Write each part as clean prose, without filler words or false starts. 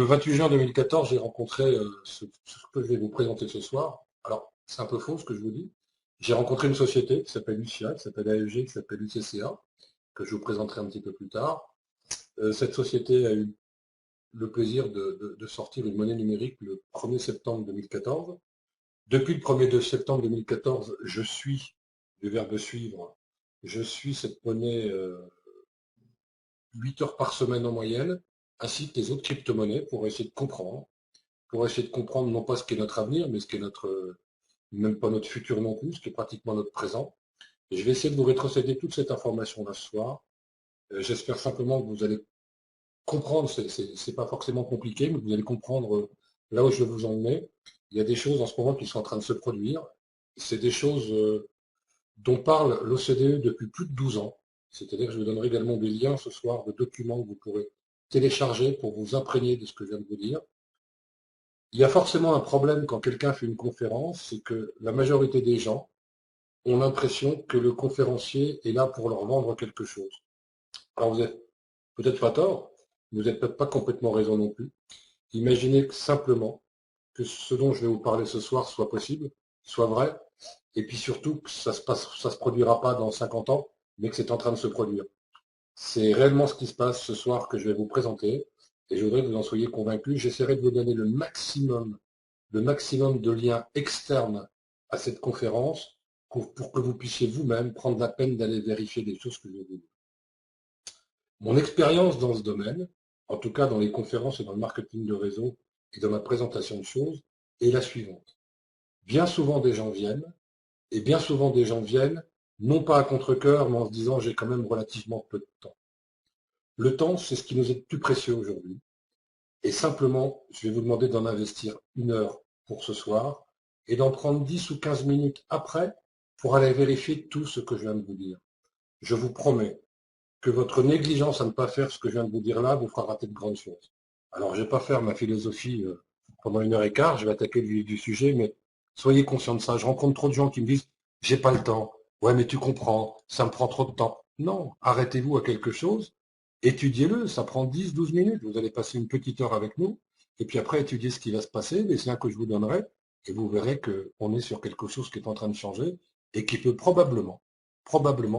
Le 28 juin 2014, j'ai rencontré ce que je vais vous présenter ce soir. Alors, c'est un peu faux ce que je vous dis. J'ai rencontré une société qui s'appelle UCA, qui s'appelle AEG, qui s'appelle UCCA, que je vous présenterai un petit peu plus tard. Cette société a eu le plaisir de sortir une monnaie numérique le 1er septembre 2014. Depuis le 1er septembre 2014, je suis, du verbe suivre, je suis cette monnaie 8 heures par semaine en moyenne, ainsi que les autres crypto-monnaies pour essayer de comprendre non pas ce qu'est notre avenir, mais ce qu'est même pas notre futur non plus, ce qui est pratiquement notre présent. Et je vais essayer de vous rétrocéder toute cette information-là ce soir. J'espère simplement que vous allez comprendre, c'est pas forcément compliqué, mais que vous allez comprendre là où je vais vous emmener. Il y a des choses en ce moment qui sont en train de se produire. C'est des choses dont parle l'OCDE depuis plus de 12 ans. C'est-à-dire que je vous donnerai également des liens ce soir de documents que vous pourrez télécharger pour vous imprégner de ce que je viens de vous dire. Il y a forcément un problème quand quelqu'un fait une conférence, c'est que la majorité des gens ont l'impression que le conférencier est là pour leur vendre quelque chose. Alors vous n'êtes peut-être pas tort, vous n'êtes peut-être pas complètement raison non plus. Imaginez simplement que ce dont je vais vous parler ce soir soit possible, soit vrai, et puis surtout que ça se produira pas dans 50 ans, mais que c'est en train de se produire. C'est réellement ce qui se passe ce soir que je vais vous présenter, et je voudrais que vous en soyez convaincus. J'essaierai de vous donner le maximum de liens externes à cette conférence pour que vous puissiez vous-même prendre la peine d'aller vérifier des choses que je vais vous dire. Mon expérience dans ce domaine, en tout cas dans les conférences et dans le marketing de réseau et dans ma présentation de choses, est la suivante. Bien souvent des gens viennent, et bien souvent des gens viennent, non pas à contre-cœur, mais en se disant j'ai quand même relativement peu de temps. Le temps, c'est ce qui nous est le plus précieux aujourd'hui. Et simplement, je vais vous demander d'en investir 1 heure pour ce soir et d'en prendre 10 ou 15 minutes après pour aller vérifier tout ce que je viens de vous dire. Je vous promets que votre négligence à ne pas faire ce que je viens de vous dire là vous fera rater de grandes choses. Alors, je ne vais pas faire ma philosophie pendant 1 heure et quart, je vais attaquer le vif du sujet, mais soyez conscients de ça. Je rencontre trop de gens qui me disent « j'ai pas le temps ». Ouais, mais tu comprends, ça me prend trop de temps. Non, arrêtez-vous à quelque chose, étudiez-le, ça prend 10-12 minutes. Vous allez passer une petite heure avec nous, et puis après étudier ce qui va se passer, les liens que je vous donnerai, et vous verrez qu'on est sur quelque chose qui est en train de changer, et qui peut probablement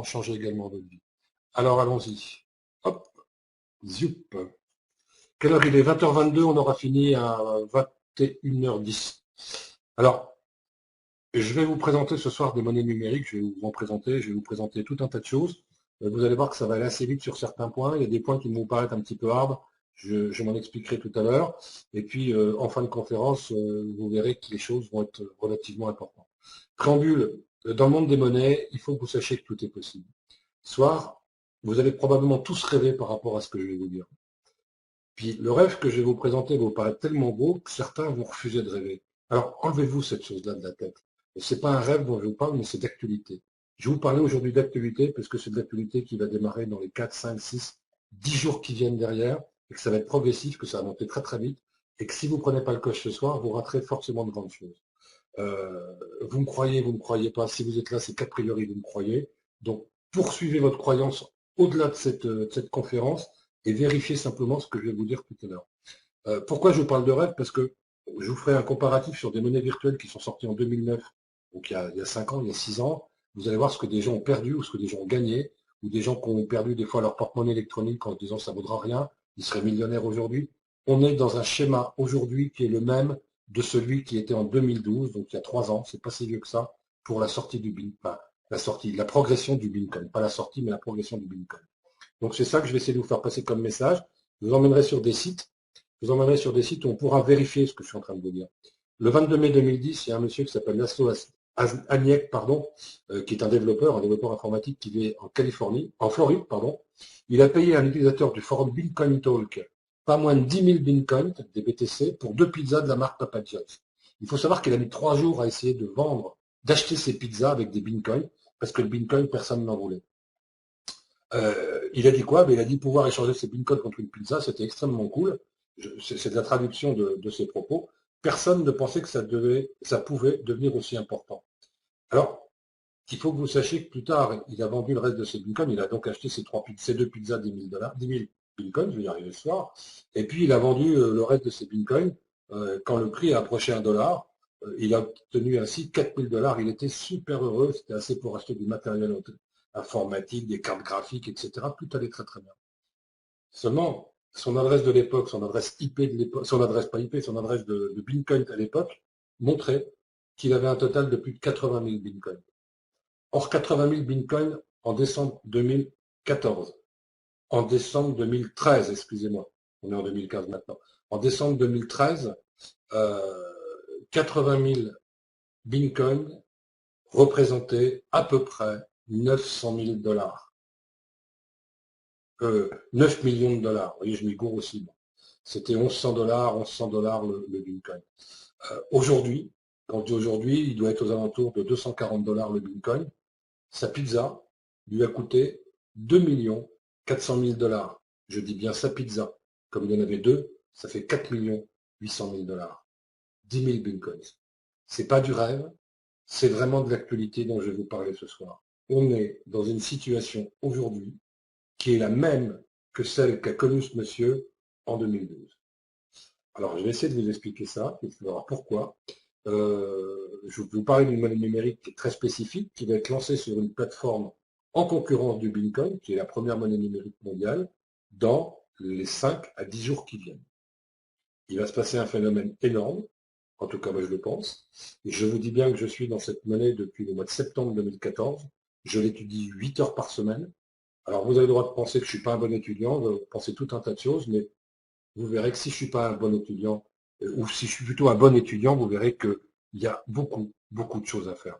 changer également votre vie. Alors allons-y. Hop, zioup. Quelle heure il est? 20h22, on aura fini à 21h10. Alors, je vais vous présenter ce soir des monnaies numériques, je vais je vais vous présenter tout un tas de choses. Vous allez voir que ça va aller assez vite sur certains points. Il y a des points qui vont vous paraître un petit peu hard, je m'en expliquerai tout à l'heure. Et puis, en fin de conférence, vous verrez que les choses vont être relativement importantes. Préambule, dans le monde des monnaies, il faut que vous sachiez que tout est possible. Ce soir, vous allez probablement tous rêver par rapport à ce que je vais vous dire. Puis le rêve que je vais vous présenter va vous paraître tellement beau que certains vont refuser de rêver. Alors enlevez-vous cette chose-là de la tête. Ce n'est pas un rêve dont je vous parle, mais c'est d'actualité. Je vais vous parler aujourd'hui d'actualité, parce que c'est de l'actualité qui va démarrer dans les 4, 5, 6, 10 jours qui viennent derrière, et que ça va être progressif, que ça va monter très très vite, et que si vous ne prenez pas le coche ce soir, vous raterez forcément de grandes choses. Vous me croyez, vous ne me croyez pas, si vous êtes là, c'est qu'a priori vous me croyez. Donc poursuivez votre croyance au-delà de cette conférence, et vérifiez simplement ce que je vais vous dire tout à l'heure. Pourquoi je vous parle de rêve? Parce que je vous ferai un comparatif sur des monnaies virtuelles qui sont sorties en 2009, donc il y a 5 ans, il y a 6 ans. Vous allez voir ce que des gens ont perdu ou ce que des gens ont gagné, ou des gens qui ont perdu des fois leur porte-monnaie électronique en se disant ça ne vaudra rien, ils seraient millionnaires aujourd'hui. On est dans un schéma aujourd'hui qui est le même de celui qui était en 2012, donc il y a 3 ans, c'est pas si vieux que ça, pour la sortie du Bitcoin. La progression du Bitcoin, pas la sortie, mais la progression du Bitcoin. Donc c'est ça que je vais essayer de vous faire passer comme message. Je vous emmènerai sur des sites. Je vous emmènerai sur des sites où on pourra vérifier ce que je suis en train de vous dire. Le 22 mai 2010, il y a un monsieur qui s'appelle Laszlo Aniek, qui est un développeur informatique qui vit en Californie, en Floride, pardon. Il a payé à un utilisateur du forum Bitcoin Talk pas moins de 10 000 Bitcoins, des BTC, pour 2 pizzas de la marque Papa John's. Il faut savoir qu'il a mis 3 jours à essayer de vendre, d'acheter ses pizzas avec des Bitcoins, parce que le Bitcoin, personne n'en voulait. Il a dit quoi? Il a dit pouvoir échanger ses bitcoins contre une pizza, c'était extrêmement cool. C'est de la traduction de ses propos. Personne ne pensait que ça pouvait devenir aussi important. Alors, il faut que vous sachiez que plus tard, il a vendu le reste de ses bitcoins, il a donc acheté ces 2 pizzas $10 000, bitcoins, je vais y arriver ce soir. Et puis il a vendu le reste de ses bitcoins quand le prix a approché 1 $. Il a obtenu ainsi 4 000 $. Il était super heureux, c'était assez pour acheter du matériel informatique, des cartes graphiques, etc. Tout allait très très bien. Seulement, son adresse de l'époque, son adresse IP de l'époque, son adresse pas IP, son adresse de Bitcoin à l'époque, montrait qu'il avait un total de plus de 80 000 Bitcoins. Or, 80 000 Bitcoins en décembre 2014. En décembre 2013, excusez-moi. On est en 2015 maintenant. En décembre 2013, 80 000 Bitcoins représentaient à peu près 900 000 $. 9 millions de dollars. Vous voyez, je m'y gourre aussi. C'était 1100 $, le Bitcoin. Aujourd'hui, quand je dis aujourd'hui, il doit être aux alentours de 240 $ le Bitcoin. Sa pizza lui a coûté 2 400 000 $. Je dis bien sa pizza. Comme il y en avait deux, ça fait 4 800 000 $. 10 000 Bitcoins. C'est pas du rêve, c'est vraiment de l'actualité dont je vais vous parler ce soir. On est dans une situation aujourd'hui qui est la même que celle qu'a connue ce monsieur en 2012. Alors, je vais essayer de vous expliquer ça, et vous verrez pourquoi. Je vais vous parler d'une monnaie numérique qui est très spécifique, qui va être lancée sur une plateforme en concurrence du Bitcoin, qui est la première monnaie numérique mondiale, dans les 5 à 10 jours qui viennent. Il va se passer un phénomène énorme, en tout cas moi je le pense, et je vous dis bien que je suis dans cette monnaie depuis le mois de septembre 2014, je l'étudie 8 heures par semaine. Alors vous avez le droit de penser que je ne suis pas un bon étudiant, vous pensez tout un tas de choses, mais vous verrez que si je ne suis pas un bon étudiant, ou si je suis plutôt un bon étudiant, vous verrez qu'il y a beaucoup, beaucoup de choses à faire.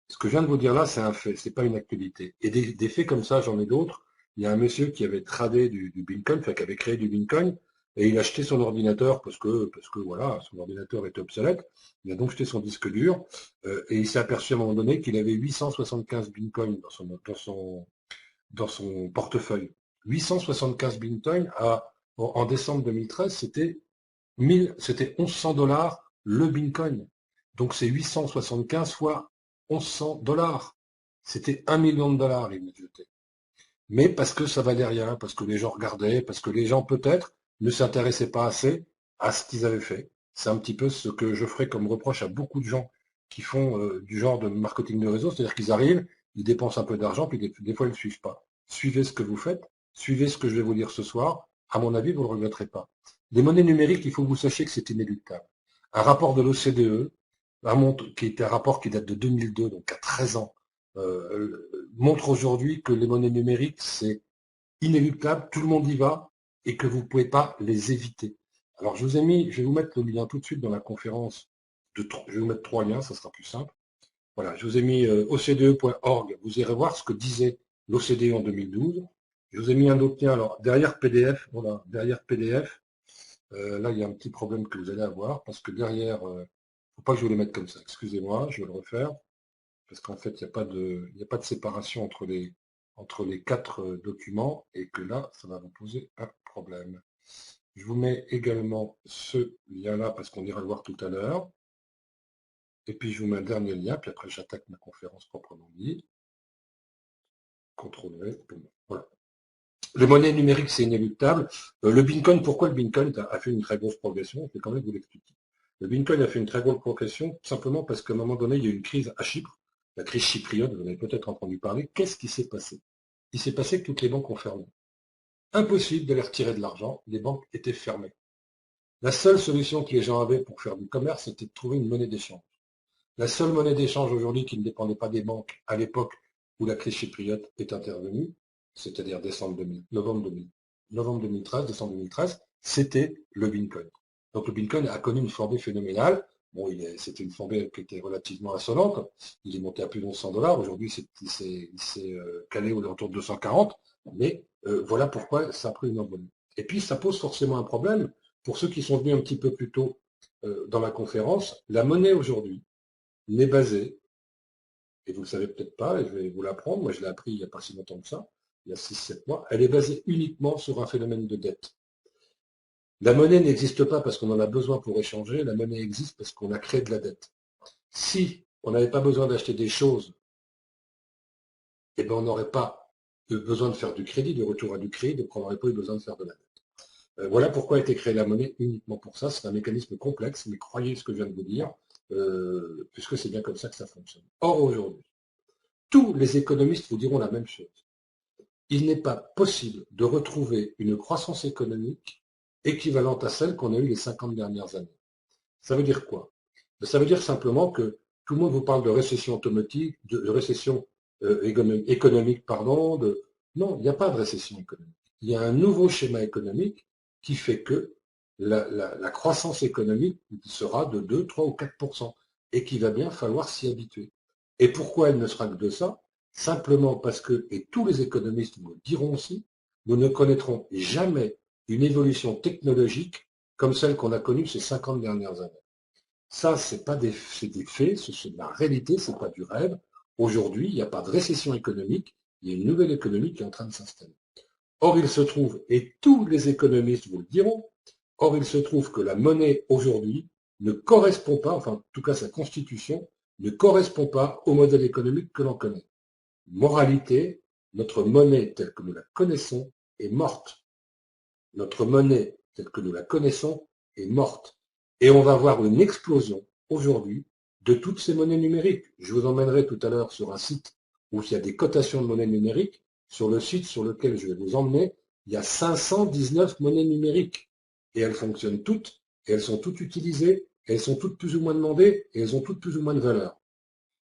Ce que je viens de vous dire là, c'est un fait, c'est pas une actualité. Et des faits comme ça, j'en ai d'autres. Il y a un monsieur qui avait tradé du Bitcoin, enfin qui avait créé du Bitcoin, et il a acheté son ordinateur parce que voilà, son ordinateur était obsolète. Il a donc jeté son disque dur, et il s'est aperçu à un moment donné qu'il avait 875 Bitcoin dans son portefeuille. 875 Bitcoin en décembre 2013, c'était 1100 $ le Bitcoin. Donc c'est 875 fois 1100 $. C'était 1 million de dollars, il m'a jeté. Mais parce que ça valait rien, parce que les gens regardaient, parce que les gens peut-être ne s'intéressaient pas assez à ce qu'ils avaient fait. C'est un petit peu ce que je ferai comme reproche à beaucoup de gens qui font du genre de marketing de réseau, c'est-à-dire qu'ils arrivent, ils dépensent un peu d'argent, puis des fois ils ne suivent pas. Suivez ce que vous faites, suivez ce que je vais vous dire ce soir, à mon avis, vous ne le regretterez pas. Les monnaies numériques, il faut que vous sachiez que c'est inéluctable. Un rapport de l'OCDE, qui est un rapport qui date de 2002, donc à 13 ans, montre aujourd'hui que les monnaies numériques, c'est inéluctable, tout le monde y va, et que vous ne pouvez pas les éviter. Alors je vais vous mettre le lien tout de suite dans la conférence, je vais vous mettre 3 liens, ça sera plus simple. Voilà, je vous ai mis ocde.org, vous irez voir ce que disait l'OCDE en 2012. Je vous ai mis un autre lien, alors derrière PDF, voilà, derrière PDF, là il y a un petit problème que vous allez avoir, parce que derrière, faut pas que je vous les mette comme ça, excusez-moi, je vais le refaire, parce qu'en fait, il n'y a pas de séparation entre les 4 documents, et que là, ça va vous poser un problème. Je vous mets également ce lien-là, parce qu'on ira le voir tout à l'heure. Et puis, je vous mets un dernier lien, puis après, j'attaque ma conférence proprement dit. CTRL-V. Voilà. Les monnaies numériques, c'est inéluctable. Le Bitcoin, pourquoi le Bitcoin a fait une très grosse progression? Je vais quand même vous l'expliquer. Le Bitcoin a fait une très grosse progression, tout simplement parce qu'à un moment donné, il y a eu une crise à Chypre, la crise chypriote, vous en avez peut-être entendu parler. Qu'est-ce qui s'est passé? Il s'est passé que toutes les banques ont fermé. Impossible de les retirer de l'argent, les banques étaient fermées. La seule solution que les gens avaient pour faire du commerce, c'était de trouver une monnaie d'échange. La seule monnaie d'échange aujourd'hui qui ne dépendait pas des banques à l'époque où la crise chypriote est intervenue, c'est-à-dire novembre 2013, décembre 2013, c'était le Bitcoin. Donc le Bitcoin a connu une flambée phénoménale. Bon, c'était une flambée qui était relativement insolente. Il est monté à plus de 1100 $. Aujourd'hui, il s'est calé autour de 240. Mais voilà pourquoi ça a pris une envolée. Et puis, ça pose forcément un problème. Pour ceux qui sont venus un petit peu plus tôt dans la conférence, la monnaie aujourd'hui n'est basée, et vous ne le savez peut-être pas, et je vais vous l'apprendre, moi je l'ai appris il n'y a pas si longtemps que ça, il y a 6-7 mois, elle est basée uniquement sur un phénomène de dette. La monnaie n'existe pas parce qu'on en a besoin pour échanger, la monnaie existe parce qu'on a créé de la dette. Si on n'avait pas besoin d'acheter des choses, eh ben on n'aurait pas besoin de faire du crédit, du retour à du crédit, donc on n'aurait pas eu besoin de faire de la dette. Voilà pourquoi a été créée la monnaie, uniquement pour ça. C'est un mécanisme complexe, mais croyez ce que je viens de vous dire, puisque c'est bien comme ça que ça fonctionne. Or, aujourd'hui, tous les économistes vous diront la même chose. Il n'est pas possible de retrouver une croissance économique équivalente à celle qu'on a eue les 50 dernières années. Ça veut dire quoi? Ça veut dire simplement que tout le monde vous parle de récession automatique, de récession économique, pardon. Non, il n'y a pas de récession économique. Il y a un nouveau schéma économique qui fait que la croissance économique sera de 2, 3 ou 4%, et qu'il va bien falloir s'y habituer. Et pourquoi elle ne sera que de ça? Simplement parce que, et tous les économistes vous le diront aussi, nous ne connaîtrons jamais une évolution technologique comme celle qu'on a connue ces 50 dernières années. Ça, c'est des faits, c'est de la réalité, c'est pas du rêve. Aujourd'hui, il n'y a pas de récession économique, il y a une nouvelle économie qui est en train de s'installer. Or, il se trouve, et tous les économistes vous le diront, or, il se trouve que la monnaie aujourd'hui ne correspond pas, enfin, en tout cas, sa constitution ne correspond pas au modèle économique que l'on connaît. Moralité, notre monnaie telle que nous la connaissons est morte. Notre monnaie telle que nous la connaissons est morte. Et on va voir une explosion aujourd'hui de toutes ces monnaies numériques. Je vous emmènerai tout à l'heure sur un site où il y a des cotations de monnaie numérique. Sur le site sur lequel je vais vous emmener, il y a 519 monnaies numériques. Et elles fonctionnent toutes, et elles sont toutes utilisées, et elles sont toutes plus ou moins demandées, et elles ont toutes plus ou moins de valeur.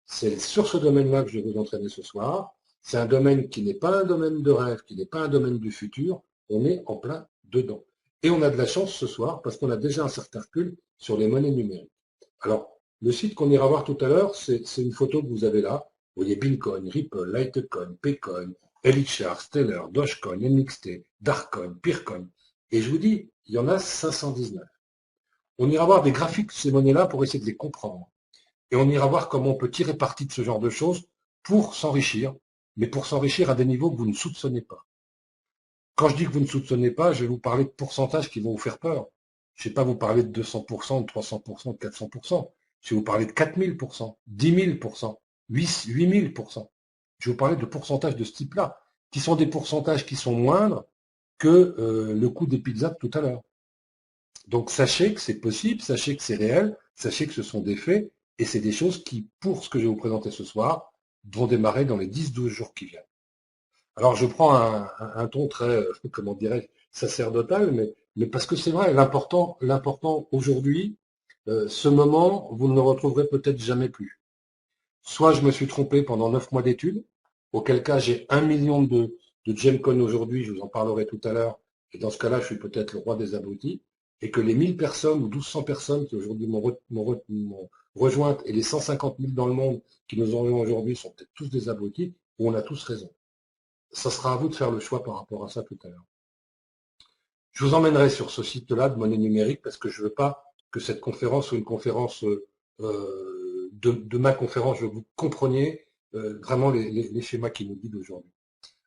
C'est sur ce domaine-là que je vais vous entraîner ce soir. C'est un domaine qui n'est pas un domaine de rêve, qui n'est pas un domaine du futur. On est en plein dedans. Et on a de la chance ce soir parce qu'on a déjà un certain recul sur les monnaies numériques. Alors, le site qu'on ira voir tout à l'heure, c'est une photo que vous avez là. Vous voyez Bitcoin, Ripple, Litecoin, Paycoin, Elixir, Stellar, Dogecoin, NXT, Darkcoin, Peercoin. Et je vous dis, il y en a 519. On ira voir des graphiques de ces monnaies-là pour essayer de les comprendre. Et on ira voir comment on peut tirer parti de ce genre de choses pour s'enrichir, mais pour s'enrichir à des niveaux que vous ne soupçonnez pas. Quand je dis que vous ne soupçonnez pas, je vais vous parler de pourcentages qui vont vous faire peur. Je ne vais pas vous parler de 200%, de 300%, de 400%. Je vais vous parler de 4000%, 10 000%, 8 000%. Je vais vous parler de pourcentages de ce type-là, qui sont des pourcentages qui sont moindres que le coût des pizzas de tout à l'heure. Donc sachez que c'est possible, sachez que c'est réel, sachez que ce sont des faits, et c'est des choses qui, pour ce que je vais vous présenter ce soir, vont démarrer dans les 10-12 jours qui viennent. Alors je prends un ton très, comment dirais-je, sacerdotal, mais parce que c'est vrai, l'important aujourd'hui, ce moment, vous ne le retrouverez peut-être jamais plus. Soit je me suis trompé pendant 9 mois d'études, auquel cas j'ai 1 million de gemcoins aujourd'hui, je vous en parlerai tout à l'heure, et dans ce cas-là, je suis peut-être le roi des abrutis, et que les 1000 personnes ou 1200 personnes qui aujourd'hui m'ont rejointe et les 150 000 dans le monde qui nous ont aujourd'hui sont peut-être tous des abrutis, où on a tous raison. Ça sera à vous de faire le choix par rapport à ça tout à l'heure. Je vous emmènerai sur ce site-là de monnaie numérique parce que je ne veux pas que cette conférence soit une conférence de ma conférence, je veux que vous compreniez vraiment les schémas qui nous guident aujourd'hui.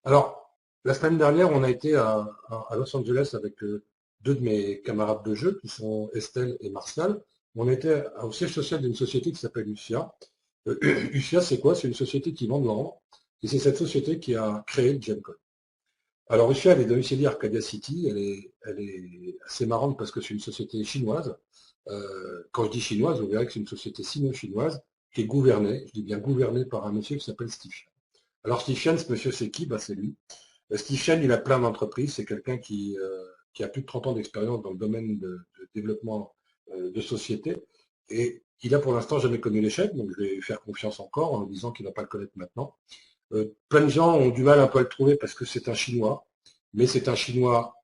Alors, la semaine dernière, on a été à Los Angeles avec deux de mes camarades de jeu, qui sont Estelle et Martial. On était au siège social d'une société qui s'appelle UFIA. UFIA, c'est quoi? C'est une société qui vend de l'or. Et c'est cette société qui a créé le GemCoin. Alors UFIA, elle est domiciliée à Arcadia City. Elle est assez marrante parce que c'est une société chinoise. Quand je dis chinoise, vous verrez que c'est une société sino-chinoise qui est gouvernée, je dis bien gouvernée par un monsieur qui s'appelle Steve Chen. Alors Steve Chen, ce monsieur, c'est qui? C'est lui. Steve Chen, il a plein d'entreprises. C'est quelqu'un qui a plus de 30 ans d'expérience dans le domaine de développement de société. Et il a pour l'instant jamais connu l'échec, donc je vais lui faire confiance encore en lui disant qu'il ne va pas le connaître maintenant. Plein de gens ont du mal un peu à le trouver parce que c'est un Chinois, mais c'est un Chinois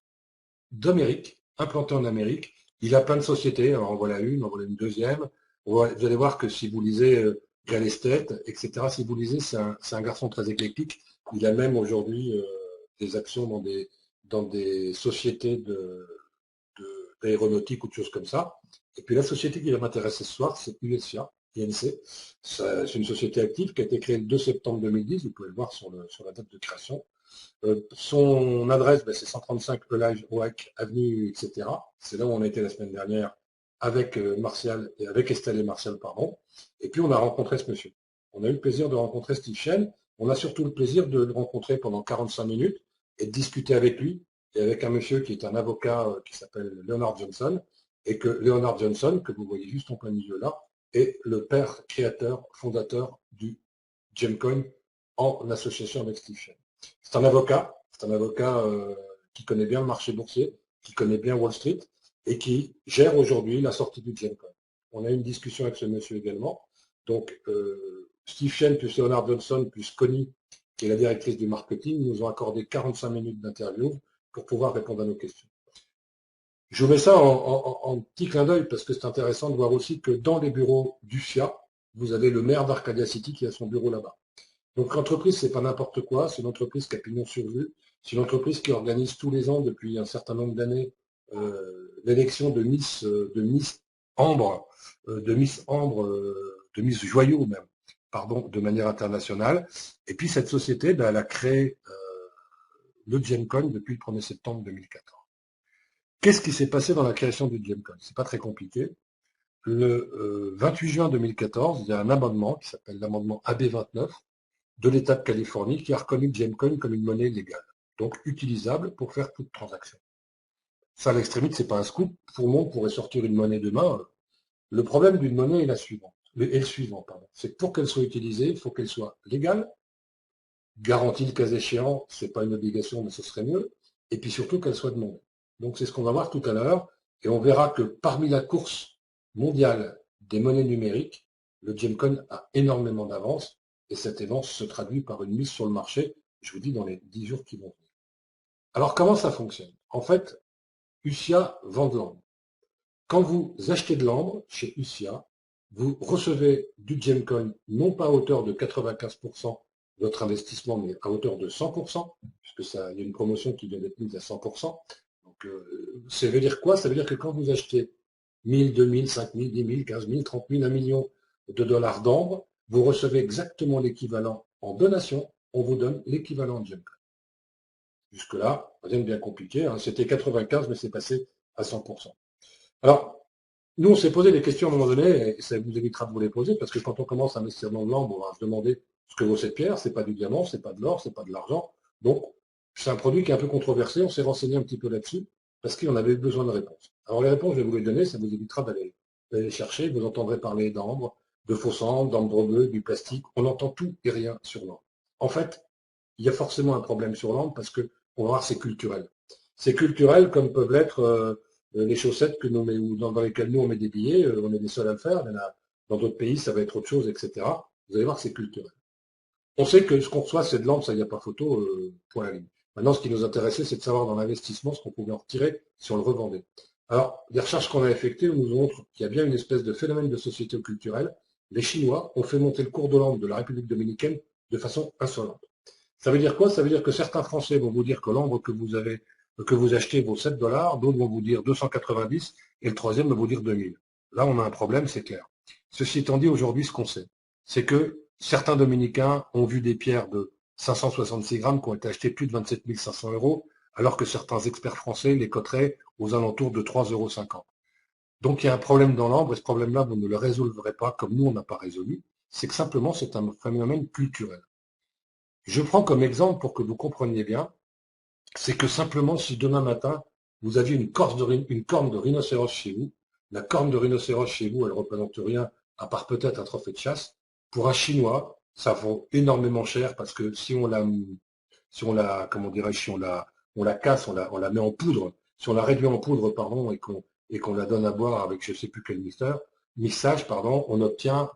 d'Amérique, implanté en Amérique. Il a plein de sociétés, alors en voilà une deuxième. Vous allez voir que si vous lisez Real Estate, etc., si vous lisez, c'est un garçon très éclectique. Il a même aujourd'hui des actions dans des sociétés d'aéronautique ou de choses comme ça. Et puis la société qui va m'intéresser ce soir, c'est USIA, INC. C'est une société active qui a été créée le 2 septembre 2010, vous pouvez le voir sur la date de création. Son adresse, c'est 135 Elage Oak Avenue, etc. C'est là où on a été la semaine dernière avec avec Estelle et Martial, pardon. Et puis on a rencontré ce monsieur. On a eu le plaisir de rencontrer Steve Chen, On a surtout le plaisir de le rencontrer pendant 45 minutes et de discuter avec lui et avec un monsieur qui est un avocat qui s'appelle Leonard Johnson, et que Leonard Johnson, que vous voyez juste en plein milieu là, est le père créateur, fondateur du Gemcoin en association avec Steve Chen. C'est un avocat qui connaît bien le marché boursier, qui connaît bien Wall Street et qui gère aujourd'hui la sortie du Gemcoin. On a eu une discussion avec ce monsieur également. Donc, Steve Chen plus Leonard Johnson plus Connie, qui est la directrice du marketing, nous ont accordé 45 minutes d'interview pour pouvoir répondre à nos questions. Je vous mets ça en petit clin d'œil parce que c'est intéressant de voir aussi que dans les bureaux d'UCIA, vous avez le maire d'Arcadia City qui a son bureau là-bas. Donc l'entreprise, c'est pas n'importe quoi, c'est une entreprise qui a pignon sur rue, c'est une entreprise qui organise tous les ans depuis un certain nombre d'années l'élection de Miss Ambre, de Miss Joyau même, pardon, de manière internationale. Et puis cette société, elle a créé le Gemcoin depuis le 1er septembre 2014. Qu'est-ce qui s'est passé dans la création du Gemcoin? C'est pas très compliqué. Le 28 juin 2014, il y a un amendement qui s'appelle l'amendement AB29 de l'État de Californie qui a reconnu le Gemcoin comme une monnaie légale, donc utilisable pour faire toute transaction. Ça, à l'extrémité, c'est pas un scoop. Tout le monde pourrait sortir une monnaie demain. Le problème d'une monnaie est le suivant, c'est que pour qu'elle soit utilisée, il faut qu'elle soit légale, garantie le cas échéant, c'est pas une obligation, mais ce serait mieux, et puis surtout qu'elle soit demandée. Donc c'est ce qu'on va voir tout à l'heure, et on verra que parmi la course mondiale des monnaies numériques, le Gemcoin a énormément d'avance, et cette avance se traduit par une mise sur le marché, je vous dis, dans les 10 jours qui vont venir. Alors comment ça fonctionne? En fait, UCIA vend de l'ambre. Quand vous achetez de l'ambre chez UCIA, vous recevez du Gemcoin, non pas à hauteur de 95% de votre investissement, mais à hauteur de 100%, puisque il y a une promotion qui vient d'être mise à 100%. Donc, ça veut dire quoi? Ça veut dire que quand vous achetez 1000, 2000, 5000, 10 000, 15 000, 30 000, 1 million de dollars d'ambre, vous recevez exactement l'équivalent en donation, on vous donne l'équivalent de Gemcoin. Jusque-là, rien de bien compliqué, hein. C'était 95, mais c'est passé à 100%. Alors, nous, on s'est posé des questions à un moment donné, et ça vous évitera de vous les poser, parce que quand on commence à investir dans de l'ambre, on va se demander ce que vaut cette pierre. C'est pas du diamant, c'est pas de l'or, c'est pas de l'argent. Donc, c'est un produit qui est un peu controversé. On s'est renseigné un petit peu là-dessus, parce qu'on avait besoin de réponses. Alors, les réponses, je vais vous les donner, ça vous évitera d'aller les chercher. Vous entendrez parler d'ambre, de faux sang, d'ambre bleu, du plastique. On entend tout et rien sur l'ambre. En fait, il y a forcément un problème sur l'ambre, parce que, on va voir, c'est culturel. C'est culturel comme peuvent l'être les chaussettes que nous met, ou dans lesquelles nous on met des billets, on est les seuls à le faire, mais là, dans d'autres pays ça va être autre chose, etc. Vous allez voir que c'est culturel. On sait que ce qu'on reçoit c'est de l'ambre, ça il n'y a pas photo, point à la ligne. Maintenant ce qui nous intéressait c'est de savoir dans l'investissement ce qu'on pouvait en retirer si on le revendait. Alors, les recherches qu'on a effectuées nous montrent qu'il y a bien une espèce de phénomène de société culturelle. Les Chinois ont fait monter le cours de l'ambre de la République dominicaine de façon insolente. Ça veut dire quoi? Ça veut dire que certains Français vont vous dire que l'ambre que vous achetez vaut 7 dollars, d'autres vont vous dire 290, et le troisième va vous dire 2000. Là, on a un problème, c'est clair. Ceci étant dit, aujourd'hui, ce qu'on sait, c'est que certains Dominicains ont vu des pierres de 566 grammes qui ont été achetées plus de 27 500 €, alors que certains experts français les coteraient aux alentours de 3,50 €. Donc il y a un problème dans l'ambre, et ce problème-là, vous ne le résolverez pas comme nous, on n'a pas résolu. C'est que simplement, c'est un phénomène culturel. Je prends comme exemple, pour que vous compreniez bien, c'est que simplement, si demain matin, vous aviez une corne de rhinocéros chez vous, la corne de rhinocéros chez vous, elle ne représente rien, à part peut-être un trophée de chasse. Pour un Chinois, ça vaut énormément cher, parce que comment dirais-je, si on la casse, on la met en poudre, si on la réduit en poudre, pardon, et qu'on la donne à boire avec je ne sais plus quel mixage, pardon, on obtient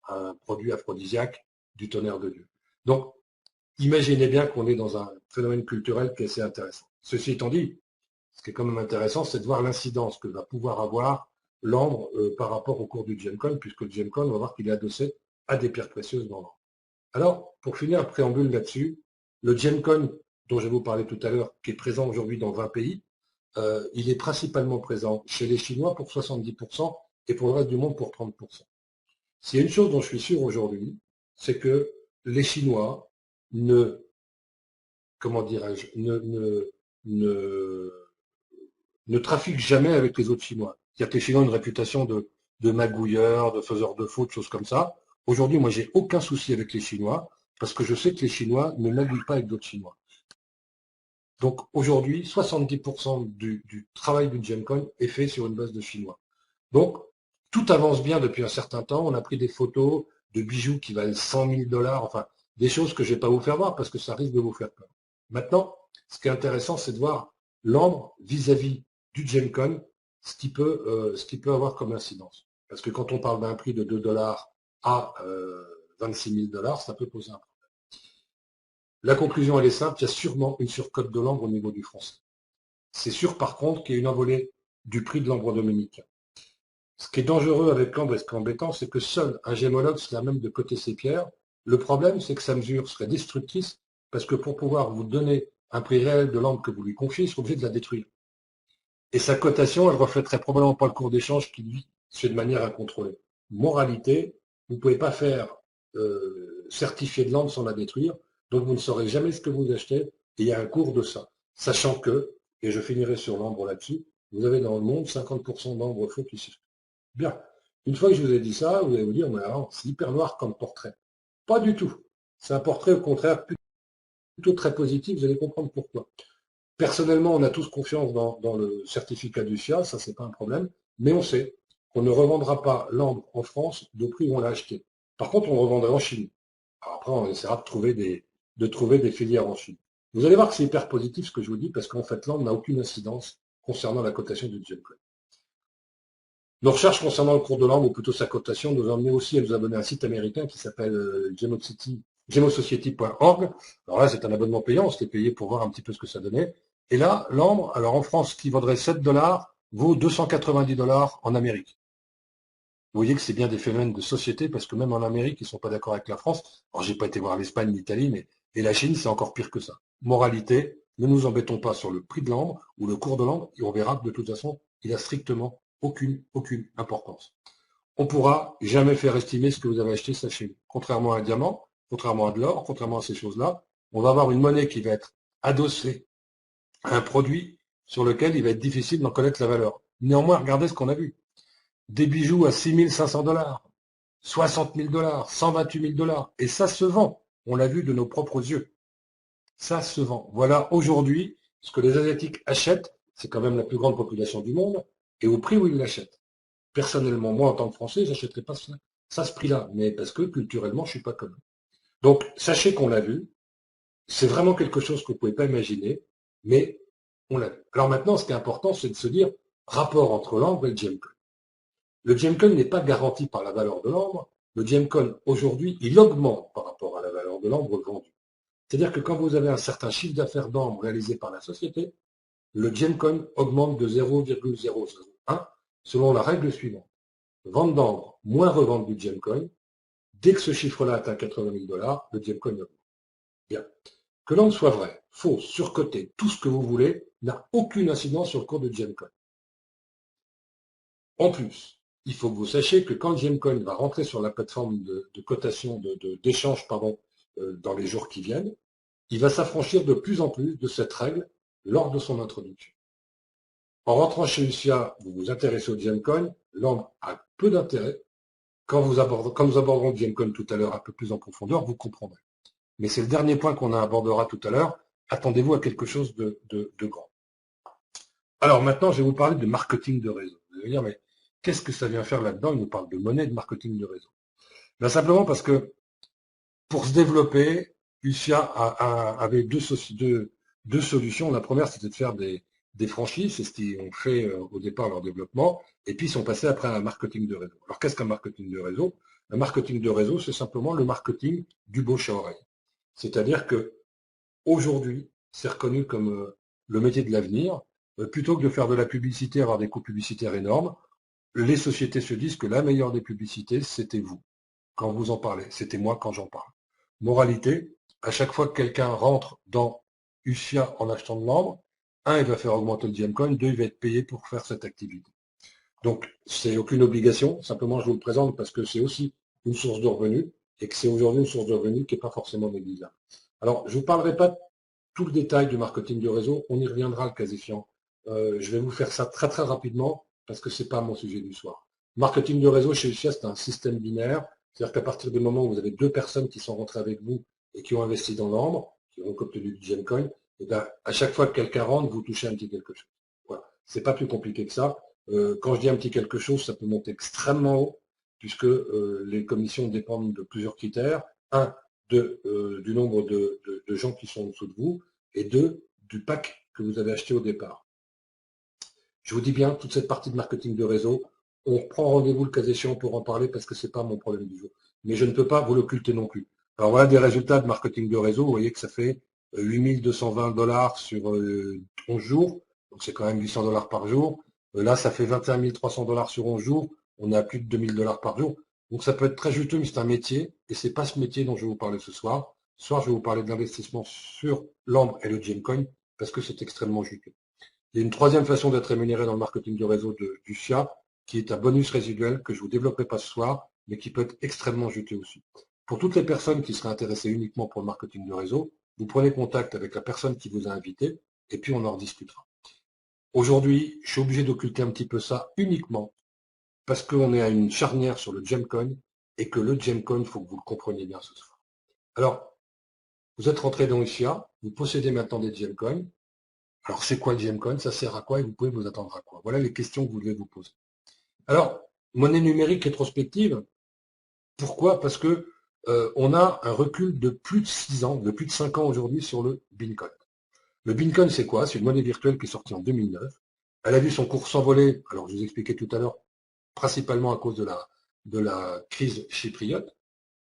un produit aphrodisiaque du tonnerre de Dieu. Donc, imaginez bien qu'on est dans un phénomène culturel qui est assez intéressant. Ceci étant dit, ce qui est quand même intéressant, c'est de voir l'incidence que va pouvoir avoir l'ambre par rapport au cours du Gemcoin, puisque le Gemcoin, on va voir qu'il est adossé à des pierres précieuses dans l'ambre. Alors, pour finir un préambule là-dessus, le Gemcoin, dont je vais vous parler tout à l'heure, qui est présent aujourd'hui dans 20 pays, il est principalement présent chez les Chinois pour 70% et pour le reste du monde pour 30%. S'il y a une chose dont je suis sûr aujourd'hui, c'est que les Chinois comment dirais-je, ne trafiquent jamais avec les autres Chinois. C'est-à-dire que les Chinois ont une réputation de magouilleurs, de faiseurs de faux, de choses comme ça. Aujourd'hui, moi, j'ai aucun souci avec les Chinois. parce que je sais que les Chinois ne naviguent pas avec d'autres Chinois. Donc aujourd'hui, 70% du travail du Gemcoin est fait sur une base de Chinois. Donc, tout avance bien depuis un certain temps. On a pris des photos de bijoux qui valent 100 000 $, enfin, des choses que je ne vais pas vous faire voir parce que ça risque de vous faire peur. Maintenant, ce qui est intéressant, c'est de voir l'ambre vis-à-vis du Gemcoin, ce qui peut avoir comme incidence. Parce que quand on parle d'un prix de 2 $ à 26 000 $, ça peut poser un problème. La conclusion, elle est simple, il y a sûrement une surcote de l'ambre au niveau du français. C'est sûr, par contre, qu'il y a une envolée du prix de l'ambre dominicain. Ce qui est dangereux avec l'ambre et ce qui est embêtant, c'est que seul un gémologue serait à même de coter ses pierres. Le problème, c'est que sa mesure serait destructrice, parce que pour pouvoir vous donner un prix réel de l'ambre que vous lui confiez, il sera obligé de la détruire. Et sa cotation, elle reflèterait probablement pas le cours d'échange qui, lui, se fait de manière incontrôlée. Moralité, vous ne pouvez pas faire certifier de l'ambre sans la détruire, donc vous ne saurez jamais ce que vous achetez, et il y a un cours de ça. Sachant que, et je finirai sur l'ambre là-dessus, vous avez dans le monde 50% d'ambre faux qui circulent. Bien. Une fois que je vous ai dit ça, vous allez vous dire, mais alors, c'est hyper noir comme portrait. Pas du tout. C'est un portrait, au contraire, plutôt très positif. Vous allez comprendre pourquoi. Personnellement, on a tous confiance dans le certificat du FIA, ça, c'est pas un problème. Mais on sait qu'on ne revendra pas l'ambre en France de prix où on l'a acheté. Par contre, on le revendra en Chine. Alors après, on essaiera de trouver des filières en Chine. Vous allez voir que c'est hyper positif ce que je vous dis, parce qu'en fait, l'ambre n'a aucune incidence concernant la cotation du Gemcoin. Nos recherches concernant le cours de l'ambre, ou plutôt sa cotation, nous ont amené aussi à nous abonner à un site américain qui s'appelle gemosociety.org. Alors là, c'est un abonnement payant, on s'était payé pour voir un petit peu ce que ça donnait. Et là, l'ambre, alors en France, qui vaudrait 7 $, vaut 290 $ en Amérique. Vous voyez que c'est bien des phénomènes de société, parce que même en Amérique, ils ne sont pas d'accord avec la France. Alors, j'ai pas été voir l'Espagne, l'Italie, et la Chine, c'est encore pire que ça. Moralité, ne nous embêtons pas sur le prix de l'ambre ou le cours de l'ambre, et on verra que de toute façon, il a strictement aucune importance. On ne pourra jamais faire estimer ce que vous avez acheté, sachez-le. Contrairement à un diamant, contrairement à de l'or, contrairement à ces choses-là, on va avoir une monnaie qui va être adossée à un produit sur lequel il va être difficile d'en connaître la valeur. Néanmoins, regardez ce qu'on a vu. Des bijoux à 6 500 $, 60 000 $, 128 000 $, et ça se vend. On l'a vu de nos propres yeux. Ça se vend. Voilà aujourd'hui ce que les Asiatiques achètent, c'est quand même la plus grande population du monde, et au prix où ils l'achètent. Personnellement, moi, en tant que Français, j'achèterais pas ça à ce prix-là, mais parce que culturellement, je suis pas comme eux. Donc, sachez qu'on l'a vu, c'est vraiment quelque chose que vous ne pouvez pas imaginer, mais on l'a vu. Alors maintenant, ce qui est important, c'est de se dire rapport entre l'ambre et le Gemcoin. Le Gemcoin n'est pas garanti par la valeur de l'ambre. Le Gemcoin, aujourd'hui, il augmente par rapport à la valeur de l'ambre vendue. C'est-à-dire que quand vous avez un certain chiffre d'affaires d'ambre réalisé par la société, le Gemcoin augmente de 0,001 selon la règle suivante. Vente d'ambre moins revente du Gemcoin. Dès que ce chiffre-là atteint 80 000 $, le Gemcoin augmente. Bien. Que l'ambre soit vrai, faux, surcoté, tout ce que vous voulez, n'a aucune incidence sur le cours du Gemcoin. En plus, il faut que vous sachiez que quand le Gemcoin va rentrer sur la plateforme de cotation, d'échange, dans les jours qui viennent, il va s'affranchir de plus en plus de cette règle lors de son introduction. En rentrant chez Lucia, vous vous intéressez au Gemcoin, l'ambre a peu d'intérêt. Quand nous aborderons le Gemcoin tout à l'heure un peu plus en profondeur, vous comprendrez. Mais c'est le dernier point qu'on abordera tout à l'heure. Attendez-vous à quelque chose de grand. Alors maintenant, je vais vous parler de marketing de réseau. Vous allez dire, mais qu'est-ce que ça vient faire là-dedans? Il nous parle de monnaie, de marketing de réseau. Ben, simplement parce que pour se développer, Lucia avait deux solutions. La première, c'était de faire des franchises, c'est ce qu'ils ont fait au départ leur développement, et puis ils sont passés après à un marketing de réseau. Alors qu'est-ce qu'un marketing de réseau? Un marketing de réseau, c'est simplement le marketing du bouche à oreille. C'est-à-dire que aujourd'hui, c'est reconnu comme le métier de l'avenir. Plutôt que de faire de la publicité, avoir des coûts publicitaires énormes, les sociétés se disent que la meilleure des publicités, c'était vous, quand vous en parlez. C'était moi quand j'en parle. Moralité, à chaque fois que quelqu'un rentre dans USIA en achetant de l'ambre, un, il va faire augmenter le Gemcoin, deux, il va être payé pour faire cette activité. Donc, c'est aucune obligation, simplement je vous le présente parce que c'est aussi une source de revenus et que c'est aujourd'hui une source de revenus qui n'est pas forcément négligeable. Alors, je ne vous parlerai pas de tout le détail du marketing de réseau, on y reviendra le cas échéant. Je vais vous faire ça très très rapidement parce que ce n'est pas mon sujet du soir. Marketing de réseau chez USIA, c'est un système binaire, c'est-à-dire qu'à partir du moment où vous avez deux personnes qui sont rentrées avec vous et qui ont investi dans l'ambre, qui ont obtenu du Gemcoin, et ben, à chaque fois que quelqu'un rentre, vous touchez un petit quelque chose. Voilà. C'est pas plus compliqué que ça. Quand je dis un petit quelque chose, ça peut monter extrêmement haut, puisque les commissions dépendent de plusieurs critères. Un, du nombre de gens qui sont en dessous de vous, et deux, du pack que vous avez acheté au départ. Je vous dis bien, toute cette partie de marketing de réseau, on prend rendez-vous le cas échéant pour en parler parce que c'est pas mon problème du jour. Mais je ne peux pas vous l'occulter non plus. Alors voilà des résultats de marketing de réseau. Vous voyez que ça fait 8 220 $ sur 11 jours. Donc c'est quand même 800 $ par jour. Là, ça fait 21 300 $ sur 11 jours. On est à plus de 2000 $ par jour. Donc ça peut être très juteux, mais c'est un métier. Et c'est pas ce métier dont je vais vous parler ce soir. Ce soir, je vais vous parler de l'investissement sur l'ambre et le Gemcoin parce que c'est extrêmement juteux. Il y a une troisième façon d'être rémunéré dans le marketing du réseau du SIA, qui est un bonus résiduel que je ne vous développerai pas ce soir, mais qui peut être extrêmement juteux aussi. Pour toutes les personnes qui seraient intéressées uniquement pour le marketing de réseau, vous prenez contact avec la personne qui vous a invité, et puis on en rediscutera. Aujourd'hui, je suis obligé d'occulter un petit peu ça uniquement parce qu'on est à une charnière sur le Gemcoin, et que le Gemcoin, il faut que vous le compreniez bien ce soir. Alors, vous êtes rentré dans le SIA, vous possédez maintenant des Gemcoins. Alors, c'est quoi le Gemcoin? Ça sert à quoi et vous pouvez vous attendre à quoi? Voilà les questions que vous devez vous poser. Alors, monnaie numérique rétrospective, pourquoi? Parce que on a un recul de plus de 6 ans, de plus de 5 ans aujourd'hui sur le Bitcoin. Le Bitcoin, c'est quoi? C'est une monnaie virtuelle qui est sortie en 2009. Elle a vu son cours s'envoler, alors je vous expliquais tout à l'heure, principalement à cause de la crise chypriote.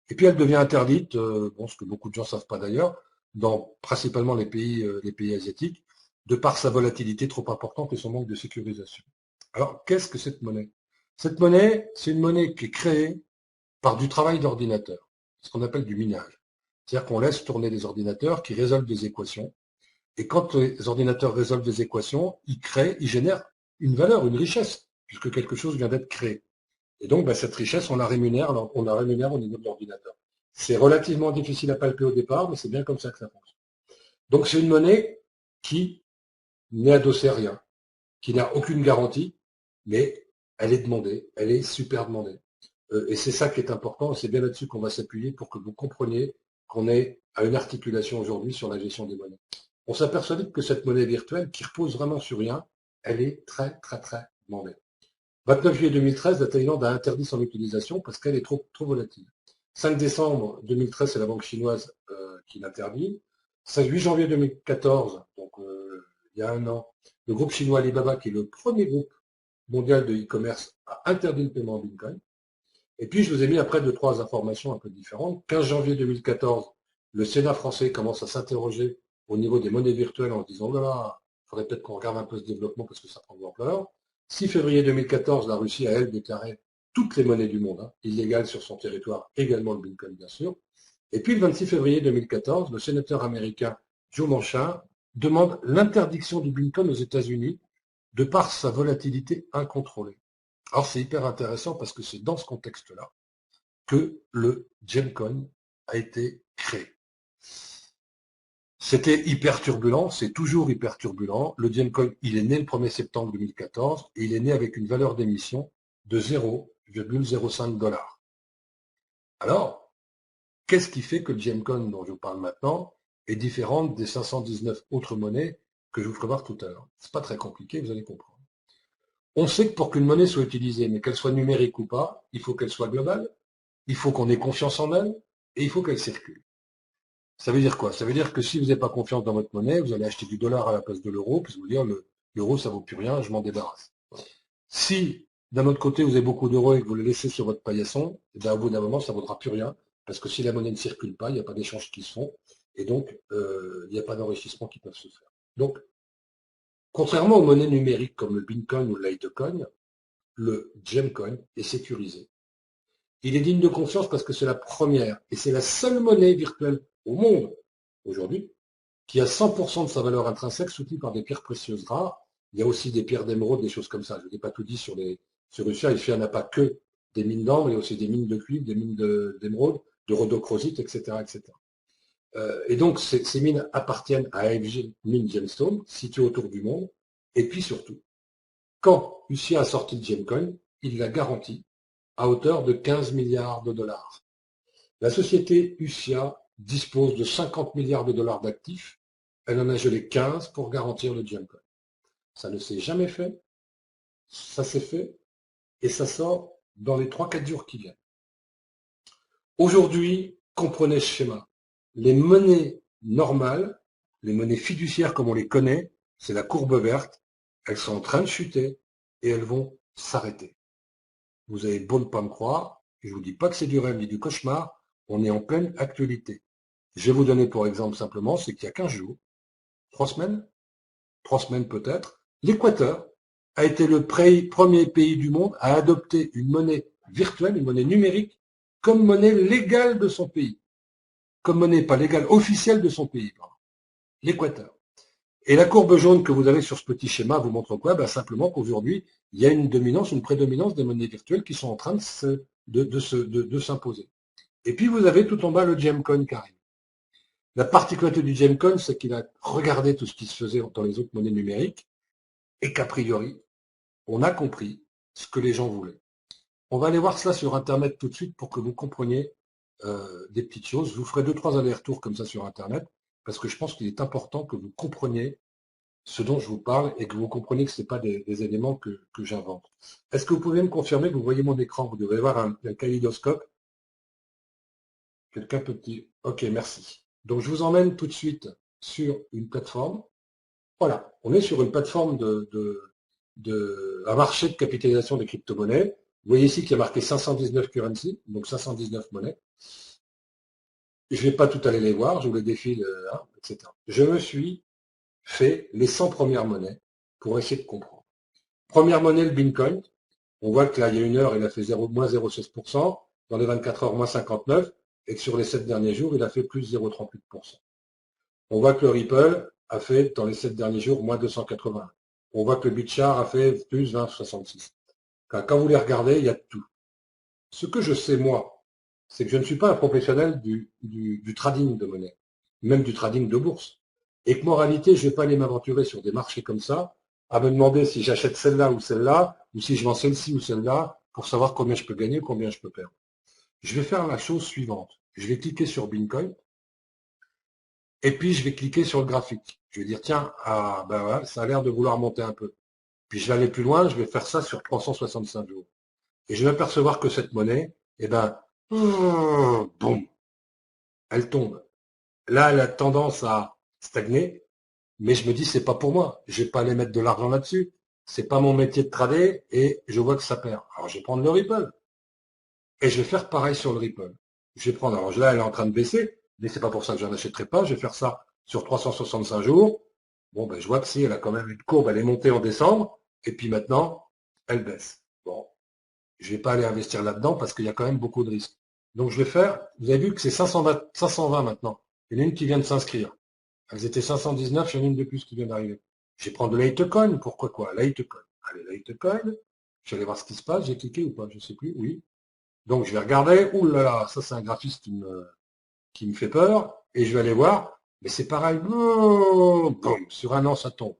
Et puis elle devient interdite, bon, ce que beaucoup de gens ne savent pas d'ailleurs, dans principalement les pays asiatiques, de par sa volatilité trop importante et son manque de sécurisation. Alors, qu'est-ce que cette monnaie? Cette monnaie, c'est une monnaie qui est créée par du travail d'ordinateur, ce qu'on appelle du minage. C'est-à-dire qu'on laisse tourner des ordinateurs qui résolvent des équations, et quand les ordinateurs résolvent des équations, ils génèrent une valeur, une richesse, puisque quelque chose vient d'être créé. Et donc, cette richesse, on la rémunère au niveau de l'ordinateur. C'est relativement difficile à palper au départ, mais c'est bien comme ça que ça fonctionne. Donc, c'est une monnaie qui n'est adossée à rien, qui n'a aucune garantie, mais elle est demandée, elle est super demandée. Et c'est ça qui est important, c'est bien là-dessus qu'on va s'appuyer pour que vous compreniez qu'on est à une articulation aujourd'hui sur la gestion des monnaies. On s'aperçoit vite que cette monnaie virtuelle, qui repose vraiment sur rien, elle est très, très, très demandée. 29 juillet 2013, la Thaïlande a interdit son utilisation parce qu'elle est trop volatile. 5 décembre 2013, c'est la banque chinoise qui l'interdit. 8 janvier 2014, donc il y a un an, le groupe chinois Alibaba, qui est le premier groupe mondial de e-commerce, a interdit le paiement en Bitcoin. Et puis, je vous ai mis après 2-3 informations un peu différentes. 15 janvier 2014, le Sénat français commence à s'interroger au niveau des monnaies virtuelles en se disant, oh là là, il faudrait peut-être qu'on regarde un peu ce développement parce que ça prend de l'ampleur. 6 février 2014, la Russie a, elle, déclaré toutes les monnaies du monde, illégales sur son territoire, également le Bitcoin, bien sûr. Et puis, le 26 février 2014, le sénateur américain Joe Manchin demande l'interdiction du Bitcoin aux États-Unis de par sa volatilité incontrôlée. Alors, c'est hyper intéressant parce que c'est dans ce contexte-là que le Gemcoin a été créé. C'était hyper turbulent, c'est toujours hyper turbulent. Le Gemcoin, il est né le 1er septembre 2014 et il est né avec une valeur d'émission de 0,05 $. Alors, qu'est-ce qui fait que le Gemcoin dont je vous parle maintenant est différente des 519 autres monnaies que je vous ferai voir tout à l'heure? C'est pas très compliqué, vous allez comprendre. On sait que pour qu'une monnaie soit utilisée, mais qu'elle soit numérique ou pas, il faut qu'elle soit globale, il faut qu'on ait confiance en elle, et il faut qu'elle circule. Ça veut dire quoi? Ça veut dire que si vous n'avez pas confiance dans votre monnaie, vous allez acheter du dollar à la place de l'euro, puis vous dire l'euro ça vaut plus rien, je m'en débarrasse. Si d'un autre côté vous avez beaucoup d'euros et que vous les laissez sur votre paillasson, au bout d'un moment ça ne vaudra plus rien, parce que si la monnaie ne circule pas, il n'y a pas d'échanges qui se font, et donc il n'y a pas d'enrichissement qui peuvent se faire. Donc, contrairement aux monnaies numériques comme le Bitcoin ou le Litecoin, le Gemcoin est sécurisé. Il est digne de confiance parce que c'est la première et c'est la seule monnaie virtuelle au monde aujourd'hui qui a 100% de sa valeur intrinsèque soutenue par des pierres précieuses rares. Il y a aussi des pierres d'émeraude, des choses comme ça. Je ne vous ai pas tout dit sur Russia. Il n'y en a pas que des mines d'ambre, il y a aussi des mines de cuivre, des mines d'émeraude, de rhodochrosite, etc., etc. Et donc, ces mines appartiennent à AFG Mine Gemstone, situées autour du monde. Et puis surtout, quand Russia a sorti le Gemcoin, il l'a garanti à hauteur de 15 milliards de dollars. La société Ussia dispose de 50 milliards de dollars d'actifs. Elle en a gelé 15 pour garantir le Gemcoin. Ça ne s'est jamais fait. Ça s'est fait et ça sort dans les 3-4 jours qui viennent. Aujourd'hui, comprenez ce schéma. Les monnaies normales, les monnaies fiduciaires comme on les connaît, c'est la courbe verte. Elles sont en train de chuter et elles vont s'arrêter. Vous avez beau ne pas me croire, je ne vous dis pas que c'est du rêve ni du cauchemar, on est en pleine actualité. Je vais vous donner pour exemple simplement, c'est qu'il y a 15 jours, 3 semaines peut-être, l'Équateur a été le premier pays du monde à adopter une monnaie virtuelle, une monnaie numérique, comme monnaie légale de son pays. Comme monnaie pas légale, officielle de son pays, l'Équateur. Et la courbe jaune que vous avez sur ce petit schéma vous montre quoi? Ben simplement qu'aujourd'hui, il y a une dominance, une prédominance des monnaies virtuelles qui sont en train de s'imposer. Et puis vous avez tout en bas le Gemcoin qui arrive. La particularité du Gemcoin, c'est qu'il a regardé tout ce qui se faisait dans les autres monnaies numériques et qu'a priori, on a compris ce que les gens voulaient. On va aller voir cela sur Internet tout de suite pour que vous compreniez des petites choses. Je vous ferai 2-3 allers-retours comme ça sur Internet parce que je pense qu'il est important que vous compreniez ce dont je vous parle et que vous compreniez que ce n'est pas des éléments que j'invente. Est-ce que vous pouvez me confirmer que vous voyez mon écran? Vous devez voir un kaléidoscope. Quelqu'un peut dire OK, merci. Donc je vous emmène tout de suite sur une plateforme. Voilà, on est sur une plateforme un marché de capitalisation des crypto-monnaies. Vous voyez ici qu'il y a marqué 519 currency, donc 519 monnaies. Je ne vais pas tout aller les voir, je vous les défile, etc. Je me suis fait les 100 premières monnaies pour essayer de comprendre. Première monnaie, le Bitcoin. On voit que là, il y a une heure, il a fait moins 0,16%, dans les 24 heures, moins 59%, et que sur les 7 derniers jours, il a fait plus 0,38%. On voit que le Ripple a fait, dans les 7 derniers jours, moins 280. On voit que le BitChar a fait plus 20,66. Quand vous les regardez, il y a tout. Ce que je sais, moi, c'est que je ne suis pas un professionnel du trading de monnaie, même du trading de bourse. Et que, moralité, je ne vais pas aller m'aventurer sur des marchés comme ça, à me demander si j'achète celle-là, ou si je vends celle-ci ou celle-là, pour savoir combien je peux gagner ou combien je peux perdre. Je vais faire la chose suivante. Je vais cliquer sur Bitcoin, et puis je vais cliquer sur le graphique. Je vais dire, tiens, ben voilà, ça a l'air de vouloir monter un peu. Puis je vais aller plus loin, je vais faire ça sur 365 jours. Et je vais m'apercevoir que cette monnaie, eh ben, boum, elle tombe. Là, elle a tendance à stagner, mais je me dis, c'est pas pour moi. Je vais pas aller mettre de l'argent là-dessus. C'est pas mon métier de trader et je vois que ça perd. Alors, je vais prendre le Ripple. Et je vais faire pareil sur le Ripple. Je vais prendre, alors là, elle est en train de baisser, mais c'est pas pour ça que je n'en achèterai pas. Je vais faire ça sur 365 jours. Bon, ben, je vois que si, elle a quand même une courbe, elle est montée en décembre, et puis maintenant, elle baisse. Bon, je vais pas aller investir là-dedans parce qu'il y a quand même beaucoup de risques. Donc je vais faire, vous avez vu que c'est 520 maintenant. Il y en a une qui vient de s'inscrire. Elles étaient 519, il y en a une de plus qui vient d'arriver. Je vais prendre de Litecoin, pourquoi quoi? Litecoin. Allez, Litecoin. Je vais aller voir ce qui se passe, j'ai cliqué ou pas, je sais plus, oui. Donc je vais regarder, ouh là là, ça c'est un graphiste qui me fait peur, et je vais aller voir, mais c'est pareil, boum, sur un an ça tombe.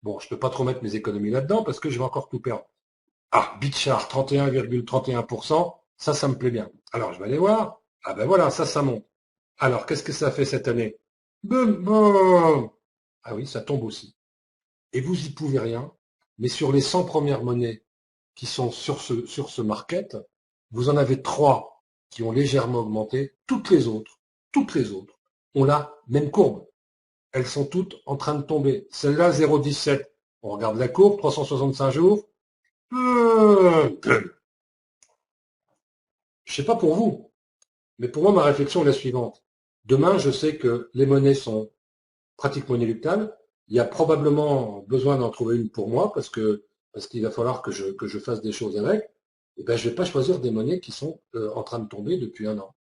Bon, je ne peux pas trop mettre mes économies là-dedans parce que je vais encore tout perdre. Ah, BitChar, 31,31%, ça me plaît bien. Alors, je vais aller voir. Ah ben voilà, ça monte. Alors, qu'est-ce que ça fait cette année? Boum, boum. Ah oui, ça tombe aussi. Et vous y pouvez rien, mais sur les 100 premières monnaies qui sont sur ce market, vous en avez 3 qui ont légèrement augmenté. Toutes les autres ont la même courbe. Elles sont toutes en train de tomber. Celle-là, 0,17. On regarde la courbe, 365 jours. Je sais pas pour vous, mais pour moi, ma réflexion est la suivante. Demain, je sais que les monnaies sont pratiquement inéluctables. Il y a probablement besoin d'en trouver une pour moi parce qu'il va falloir que je fasse des choses avec. Et ben, je vais pas choisir des monnaies qui sont en train de tomber depuis un an.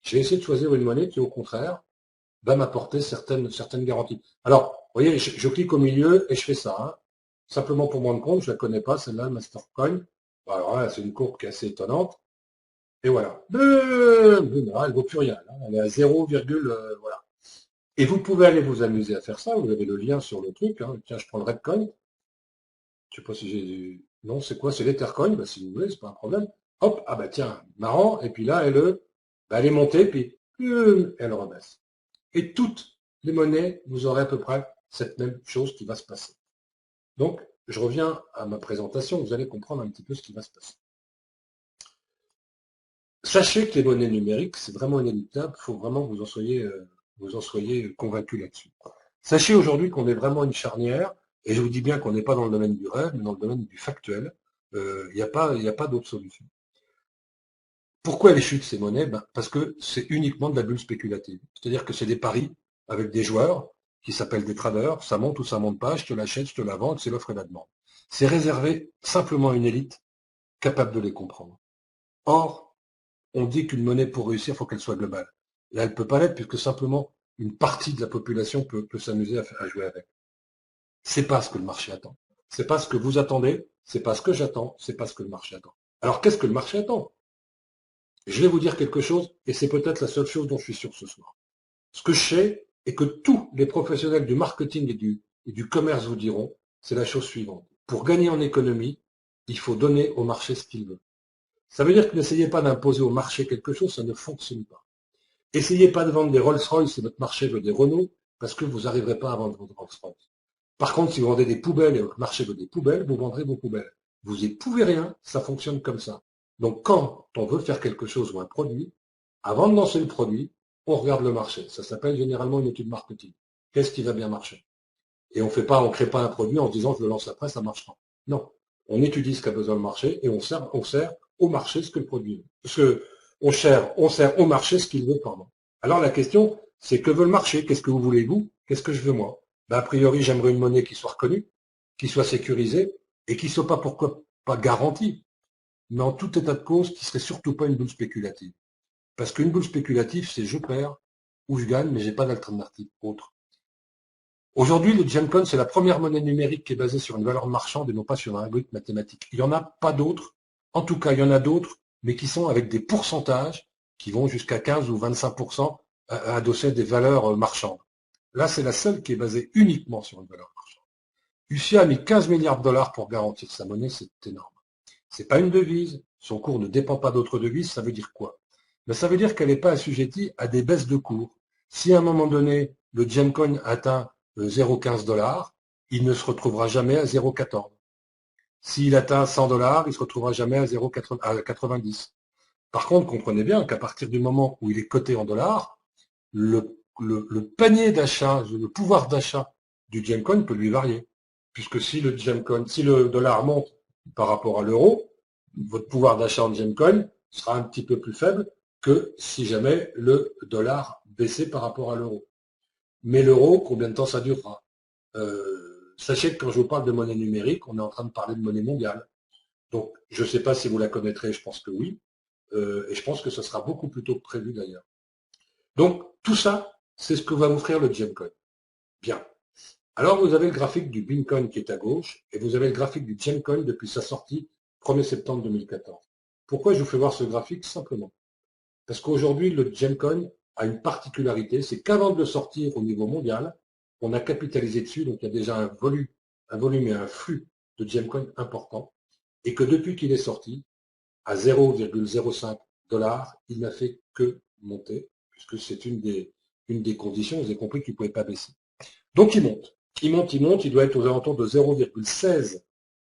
Je vais essayer de choisir une monnaie qui, au contraire, va m'apporter certaines garanties. Alors, vous voyez, je clique au milieu et je fais ça. Hein. Simplement pour me rendre compte, je la connais pas, celle-là, Mastercoin. Alors là, c'est une courbe qui est assez étonnante. Et voilà. Elle ne vaut plus rien. Là. Elle est à 0, voilà. Et vous pouvez aller vous amuser à faire ça. Vous avez le lien sur le truc. Hein. Tiens, je prends le Redcoin. Je sais pas si j'ai du... Non, c'est quoi? C'est l'Ethercoin. Bah, si vous voulez, c'est pas un problème. Hop, ah bah tiens, marrant. Et puis là, elle est montée. Puis et elle rebaisse. Et toutes les monnaies, vous aurez à peu près cette même chose qui va se passer. Donc, je reviens à ma présentation, vous allez comprendre un petit peu ce qui va se passer. Sachez que les monnaies numériques, c'est vraiment inéluctable, il faut vraiment que vous en soyez convaincus là-dessus. Sachez aujourd'hui qu'on est vraiment une charnière, et je vous dis bien qu'on n'est pas dans le domaine du rêve, mais dans le domaine du factuel. Il n'y a pas d'autre solution. Pourquoi les chutent ces monnaies? Parce que c'est uniquement de la bulle spéculative. C'est-à-dire que c'est des paris avec des joueurs qui s'appellent des traders, ça monte ou ça monte pas, je te l'achète, je te la vends, c'est l'offre et la demande. C'est réservé simplement à une élite capable de les comprendre. Or, on dit qu'une monnaie pour réussir, il faut qu'elle soit globale. Là, elle ne peut pas l'être puisque simplement une partie de la population peut s'amuser à jouer avec. C'est pas ce que le marché attend. C'est pas ce que vous attendez, c'est pas ce que j'attends, c'est pas ce que le marché attend. Alors qu'est-ce que le marché attend? Je vais vous dire quelque chose, et c'est peut-être la seule chose dont je suis sûr ce soir. Ce que je sais, et que tous les professionnels du marketing et du commerce vous diront, c'est la chose suivante. Pour gagner en économie, il faut donner au marché ce qu'il veut. Ça veut dire que n'essayez pas d'imposer au marché quelque chose, ça ne fonctionne pas. Essayez pas de vendre des Rolls-Royce si votre marché veut des Renault, parce que vous n'arriverez pas à vendre votre Rolls-Royce. Par contre, si vous vendez des poubelles et votre marché veut des poubelles, vous vendrez vos poubelles. Vous n'y pouvez rien, ça fonctionne comme ça. Donc quand on veut faire quelque chose ou un produit, avant de lancer le produit, on regarde le marché. Ça s'appelle généralement une étude marketing. Qu'est-ce qui va bien marcher? Et on ne crée pas un produit en se disant je le lance après, ça marchera. Non. On étudie ce qu'a besoin le marché et on sert au marché ce que le produit veut. Parce que on sert au marché ce qu'il veut, pardon. Alors la question, c'est que veut le marché? Qu'est-ce que vous voulez vous? Qu'est-ce que je veux moi? A priori, j'aimerais une monnaie qui soit reconnue, qui soit sécurisée et qui soit pas pourquoi pas garantie, mais en tout état de cause, qui serait surtout pas une bulle spéculative. Parce qu'une bulle spéculative, c'est je perds ou je gagne, mais j'ai pas d'alternative autre. Aujourd'hui, le Gemcoin, c'est la première monnaie numérique qui est basée sur une valeur marchande et non pas sur un algorithme mathématique. Il n'y en a pas d'autres. En tout cas, il y en a d'autres, mais qui sont avec des pourcentages qui vont jusqu'à 15 ou 25% adossés des valeurs marchandes. Là, c'est la seule qui est basée uniquement sur une valeur marchande. UCA a mis 15 milliards de dollars pour garantir sa monnaie, c'est énorme. C'est pas une devise, son cours ne dépend pas d'autres devises, ça veut dire quoi? Ça veut dire qu'elle n'est pas assujettie à des baisses de cours. Si à un moment donné, le Gemcoin atteint 0,15 dollars, il ne se retrouvera jamais à 0,14. S'il atteint 100 dollars, il ne se retrouvera jamais à 0,90. Par contre, comprenez bien qu'à partir du moment où il est coté en dollars, le panier d'achat, le pouvoir d'achat du Gemcoin peut lui varier. Puisque si le dollar monte par rapport à l'euro, votre pouvoir d'achat en Gemcoin sera un petit peu plus faible que si jamais le dollar baissait par rapport à l'euro. Mais l'euro, combien de temps ça durera? Sachez que quand je vous parle de monnaie numérique, on est en train de parler de monnaie mondiale. Donc, je ne sais pas si vous la connaîtrez, je pense que oui. Et je pense que ce sera beaucoup plus tôt que prévu d'ailleurs. Donc, tout ça, c'est ce que va m'offrir le Gemcoin. Bien. Alors, vous avez le graphique du Bitcoin qui est à gauche, et vous avez le graphique du Gemcoin depuis sa sortie 1er septembre 2014. Pourquoi je vous fais voir ce graphique? Simplement parce qu'aujourd'hui, le Gemcoin a une particularité, c'est qu'avant de le sortir au niveau mondial, on a capitalisé dessus, donc il y a déjà un volume et un flux de Gemcoin important, et que depuis qu'il est sorti, à 0,05 dollars, il n'a fait que monter, puisque c'est une des conditions, vous avez compris qu'il ne pouvait pas baisser. Donc il monte. Il doit être aux alentours de 0,16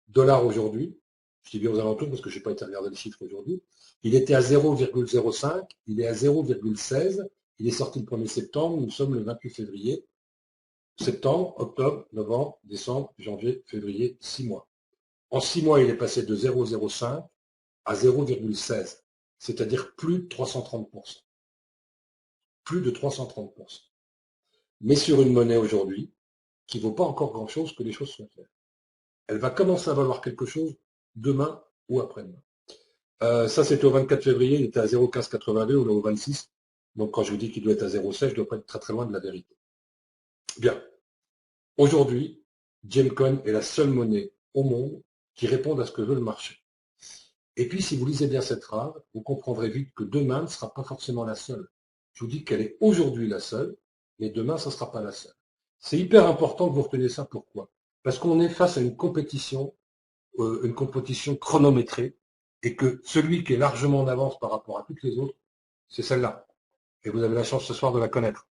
dollars aujourd'hui. Je dis bien aux alentours parce que je n'ai pas été regarder les chiffres aujourd'hui. Il était à 0,05, il est à 0,16, il est sorti le 1er septembre, nous sommes le 28 février. Septembre, octobre, novembre, décembre, janvier, février, 6 mois. En 6 mois, il est passé de 0,05 à 0,16, c'est-à-dire plus de 330%. Plus de 330%. Mais sur une monnaie aujourd'hui qui ne vaut pas encore grand-chose que les choses sont claires. Elle va commencer à valoir quelque chose demain ou après-demain. Ça, c'était au 24 février, il était à 0,1582 ou là au 26. Donc quand je vous dis qu'il doit être à 0,16, je ne dois pas être très très loin de la vérité. Bien. Aujourd'hui, Gemcoin est la seule monnaie au monde qui répond à ce que veut le marché. Et puis, si vous lisez bien cette phrase, vous comprendrez vite que demain ne sera pas forcément la seule. Je vous dis qu'elle est aujourd'hui la seule, mais demain, ça ne sera pas la seule. C'est hyper important que vous reteniez ça. Pourquoi? Parce qu'on est face à une compétition chronométrée, et que celui qui est largement en avance par rapport à toutes les autres, c'est celle-là. et vous avez la chance ce soir de la connaître.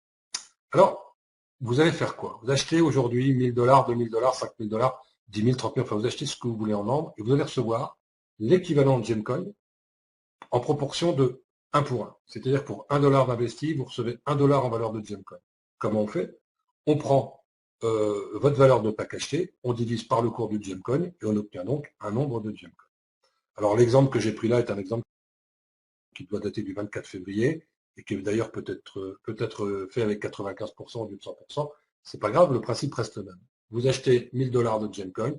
Alors, vous allez faire quoi? Vous achetez aujourd'hui 1000 $, 2000 $, 5000 $, 10 000, 30 000, enfin vous achetez ce que vous voulez en nombre et vous allez recevoir l'équivalent de Gemcoin en proportion de 1 pour 1. C'est-à-dire pour 1 $ d'investi, vous recevez 1 $ en valeur de Gemcoin. Comment on fait? On prend votre valeur de pack acheté, on divise par le cours du Gemcoin et on obtient donc un nombre de Gemcoin. Alors l'exemple que j'ai pris là est un exemple qui doit dater du 24 février et qui d'ailleurs peut être fait avec 95% au lieu de 100%. C'est pas grave, le principe reste le même. Vous achetez 1000 $ de Gemcoin,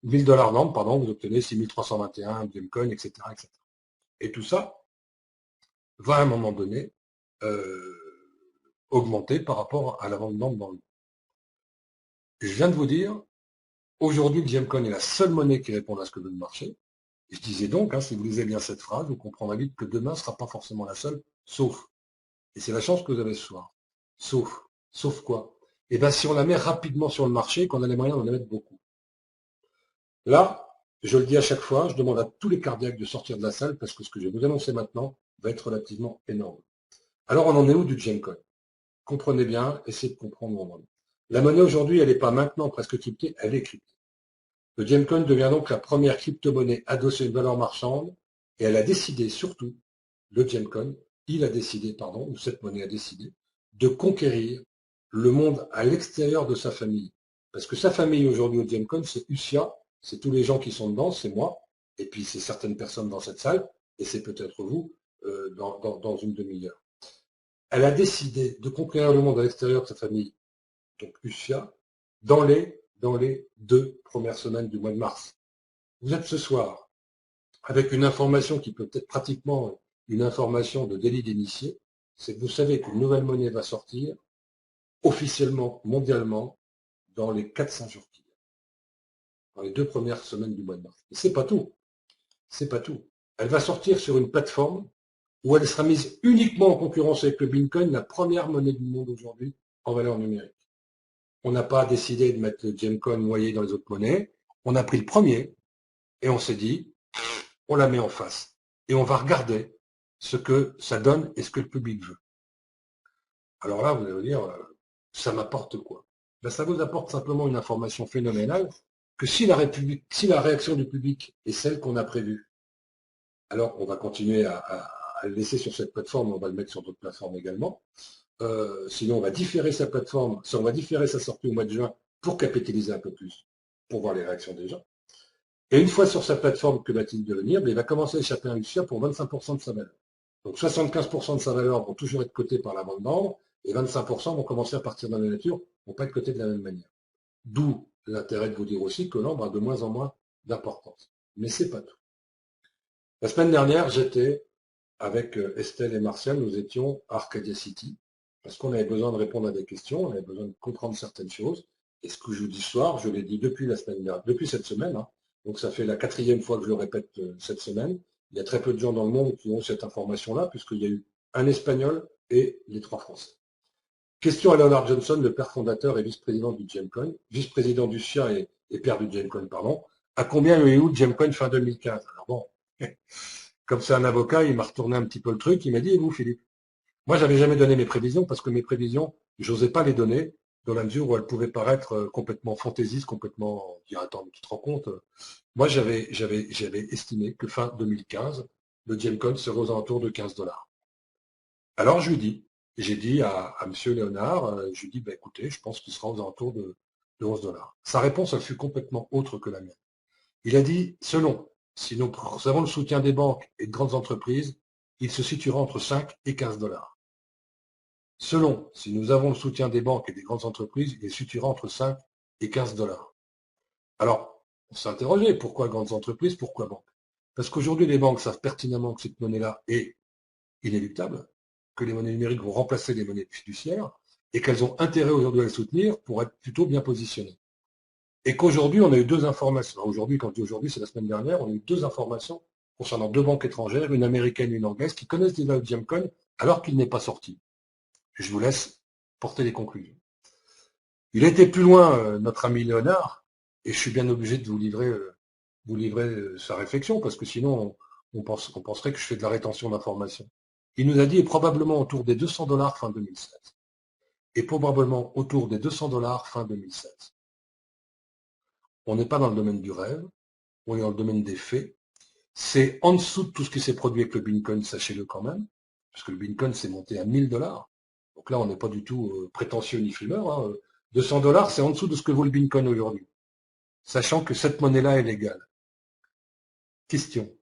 1000 $ normes, pardon, vous obtenez 6321 Gemcoin, etc., etc. Et tout ça va à un moment donné augmenter par rapport à la vente norme dans le monde. Je viens de vous dire, aujourd'hui, le Gemcoin est la seule monnaie qui répond à ce que veut le marché. Et je disais donc, si vous lisez bien cette phrase, vous comprendrez vite que demain ne sera pas forcément la seule, sauf, et c'est la chance que vous avez ce soir, sauf quoi? Eh bien, si on la met rapidement sur le marché, qu'on a les moyens d'en mettre beaucoup. Là, je le dis à chaque fois, je demande à tous les cardiaques de sortir de la salle parce que ce que je vais vous annoncer maintenant va être relativement énorme. Alors, on en est où du Gemcoin? Comprenez bien, essayez de comprendre mon monde. La monnaie aujourd'hui, elle n'est pas maintenant presque cryptée, elle est cryptée. Le Gemcoin devient donc la première crypto-monnaie adossée à une valeur marchande et elle a décidé surtout, le Gemcoin, ou cette monnaie a décidé, de conquérir le monde à l'extérieur de sa famille. Parce que sa famille aujourd'hui au Gemcoin, c'est USIA, c'est tous les gens qui sont dedans, c'est moi, et puis c'est certaines personnes dans cette salle, et c'est peut-être vous dans une demi-heure. Elle a décidé de conquérir le monde à l'extérieur de sa famille, donc USIA, dans les 2 premières semaines du mois de mars. Vous êtes ce soir avec une information qui peut être pratiquement une information de délit d'initié, c'est que vous savez qu'une nouvelle monnaie va sortir officiellement, mondialement, dans les 400 jours qui viennent, dans les 2 premières semaines du mois de mars. Et c'est pas tout, c'est pas tout. Elle va sortir sur une plateforme où elle sera mise uniquement en concurrence avec le Bitcoin, la première monnaie du monde aujourd'hui en valeur numérique. On n'a pas décidé de mettre le Gemcoin noyé dans les autres monnaies, on a pris le premier et on s'est dit, on la met en face et on va regarder ce que ça donne et ce que le public veut. Alors là, vous allez vous dire, ça m'apporte quoi? Ben, ça vous apporte simplement une information phénoménale que si la réaction du public est celle qu'on a prévue, alors on va continuer à le laisser sur cette plateforme, on va le mettre sur d'autres plateformes également. Sinon, on va différer sa plateforme, on va différer sa sortie au mois de juin pour capitaliser un peu plus, pour voir les réactions des gens. Et une fois sur sa plateforme, que va-t-il devenir? Il va commencer à échapper à USIA pour 25% de sa valeur. Donc 75% de sa valeur vont toujours être cotées par la vente d'ordre, et 25% vont commencer à partir dans la nature, vont pas être cotés de la même manière. D'où l'intérêt de vous dire aussi que l'ombre a de moins en moins d'importance. Mais c'est pas tout. La semaine dernière, j'étais avec Estelle et Martial, nous étions à Arcadia City, parce qu'on avait besoin de répondre à des questions, on avait besoin de comprendre certaines choses. Et ce que je vous dis ce soir, je l'ai dit depuis cette semaine, donc ça fait la 4e fois que je le répète cette semaine. Il y a très peu de gens dans le monde qui ont cette information-là, puisqu'il y a eu un Espagnol et les 3 Français. Question à Leonard Johnson, le père fondateur et vice-président du Gemcoin, vice-président du SIA et père du Gemcoin, pardon. À combien il y a eu le Gemcoin fin 2015? Alors bon, comme c'est un avocat, il m'a retourné un petit peu le truc, il m'a dit, et vous Philippe? Moi, j'avais jamais donné mes prévisions parce que mes prévisions, j'osais pas les donner dans la mesure où elles pouvaient paraître complètement fantaisistes, complètement dire attends, mais tu te rends compte? Moi, j'avais estimé que fin 2015, le Gemcoin serait aux alentours de 15 $. Alors j'ai dit à M. Léonard, je lui ai dit, bah, écoutez, je pense qu'il sera aux alentours de 11 $. Sa réponse, elle fut complètement autre que la mienne. Il a dit, si nous avons le soutien des banques et de grandes entreprises, il se situera entre 5 et 15 $. Si nous avons le soutien des banques et des grandes entreprises, il se situera entre 5 et 15 $. Alors, on s'est interrogé, pourquoi grandes entreprises, pourquoi banques? Parce qu'aujourd'hui, les banques savent pertinemment que cette monnaie-là est inéluctable, que les monnaies numériques vont remplacer les monnaies fiduciaires, et qu'elles ont intérêt aujourd'hui à les soutenir pour être plutôt bien positionnées. Et qu'aujourd'hui, on a eu 2 informations. Aujourd'hui, quand je dis aujourd'hui, c'est la semaine dernière, on a eu 2 informations concernant 2 banques étrangères, une américaine et une anglaise, qui connaissent déjà le Gemcoin alors qu'il n'est pas sorti. Je vous laisse porter les conclusions. Il a été plus loin, notre ami Léonard, et je suis bien obligé de vous livrer sa réflexion, parce que sinon, on penserait que je fais de la rétention d'informations. Il nous a dit probablement autour des 200 $ fin 2016. Et probablement autour des 200 $ fin 2016. On n'est pas dans le domaine du rêve, on est dans le domaine des faits. C'est en dessous de tout ce qui s'est produit avec le Bitcoin, sachez-le quand même, parce que le Bitcoin s'est monté à 1000 $. Donc là, on n'est pas du tout prétentieux ni fumeur. Hein. 200 $, c'est en dessous de ce que vaut le Bitcoin aujourd'hui, sachant que cette monnaie-là est légale. Question.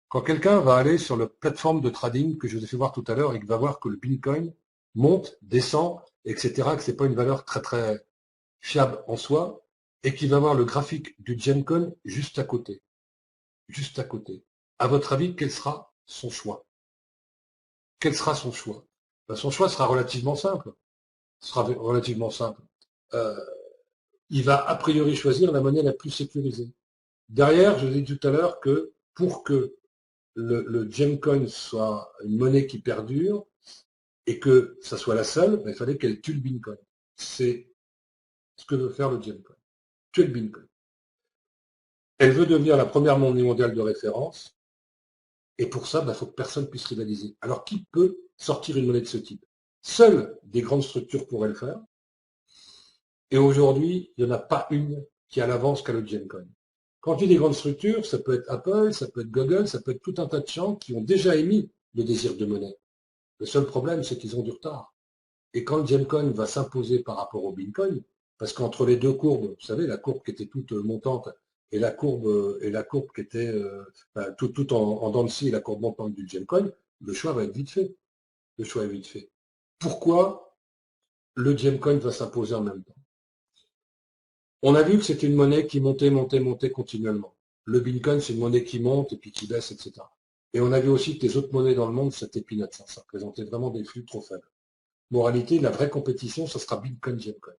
Quand quelqu'un va aller sur la plateforme de trading que je vous ai fait voir tout à l'heure et qu'il va voir que le Bitcoin monte, descend, etc., que ce n'est pas une valeur très très fiable en soi, et qu'il va voir le graphique du Gemcoin juste à côté. Juste à côté. À votre avis, quel sera son choix? Quel sera son choix? Ben, son choix sera relativement simple. Sera relativement simple. Euh, il va a priori choisir la monnaie la plus sécurisée. Derrière, je vous ai dit tout à l'heure que pour que le Gemcoin soit une monnaie qui perdure et que ça soit la seule, ben, il fallait qu'elle tue le Bitcoin. C'est ce que veut faire le Gemcoin. Tuer le Bitcoin. Elle veut devenir la première monnaie mondiale de référence. Et pour ça, il faut que personne puisse rivaliser. Alors, qui peut sortir une monnaie de ce type? Seules des grandes structures pourraient le faire. Et aujourd'hui, il n'y en a pas une qui a l'avance qu'a le Gemcoin. Quand je dis des grandes structures, ça peut être Apple, ça peut être Google, ça peut être tout un tas de gens qui ont déjà émis le désir de monnaie. Le seul problème, c'est qu'ils ont du retard. Et quand le Gemcoin va s'imposer par rapport au Bitcoin, parce qu'entre les deux courbes, vous savez, la courbe qui était toute montante et la courbe qui était tout en dents de scie, la courbe montante du Gemcoin, le choix va être vite fait. Le choix est vite fait. Pourquoi le Gemcoin va s'imposer en même temps? On a vu que c'était une monnaie qui montait, montait, montait continuellement. Le Bitcoin, c'est une monnaie qui monte et puis qui baisse, etc. Et on a vu aussi que les autres monnaies dans le monde, c'était peanuts. Ça représentait vraiment des flux trop faibles. Moralité, la vraie compétition, ce sera Bitcoin, Gemcoin.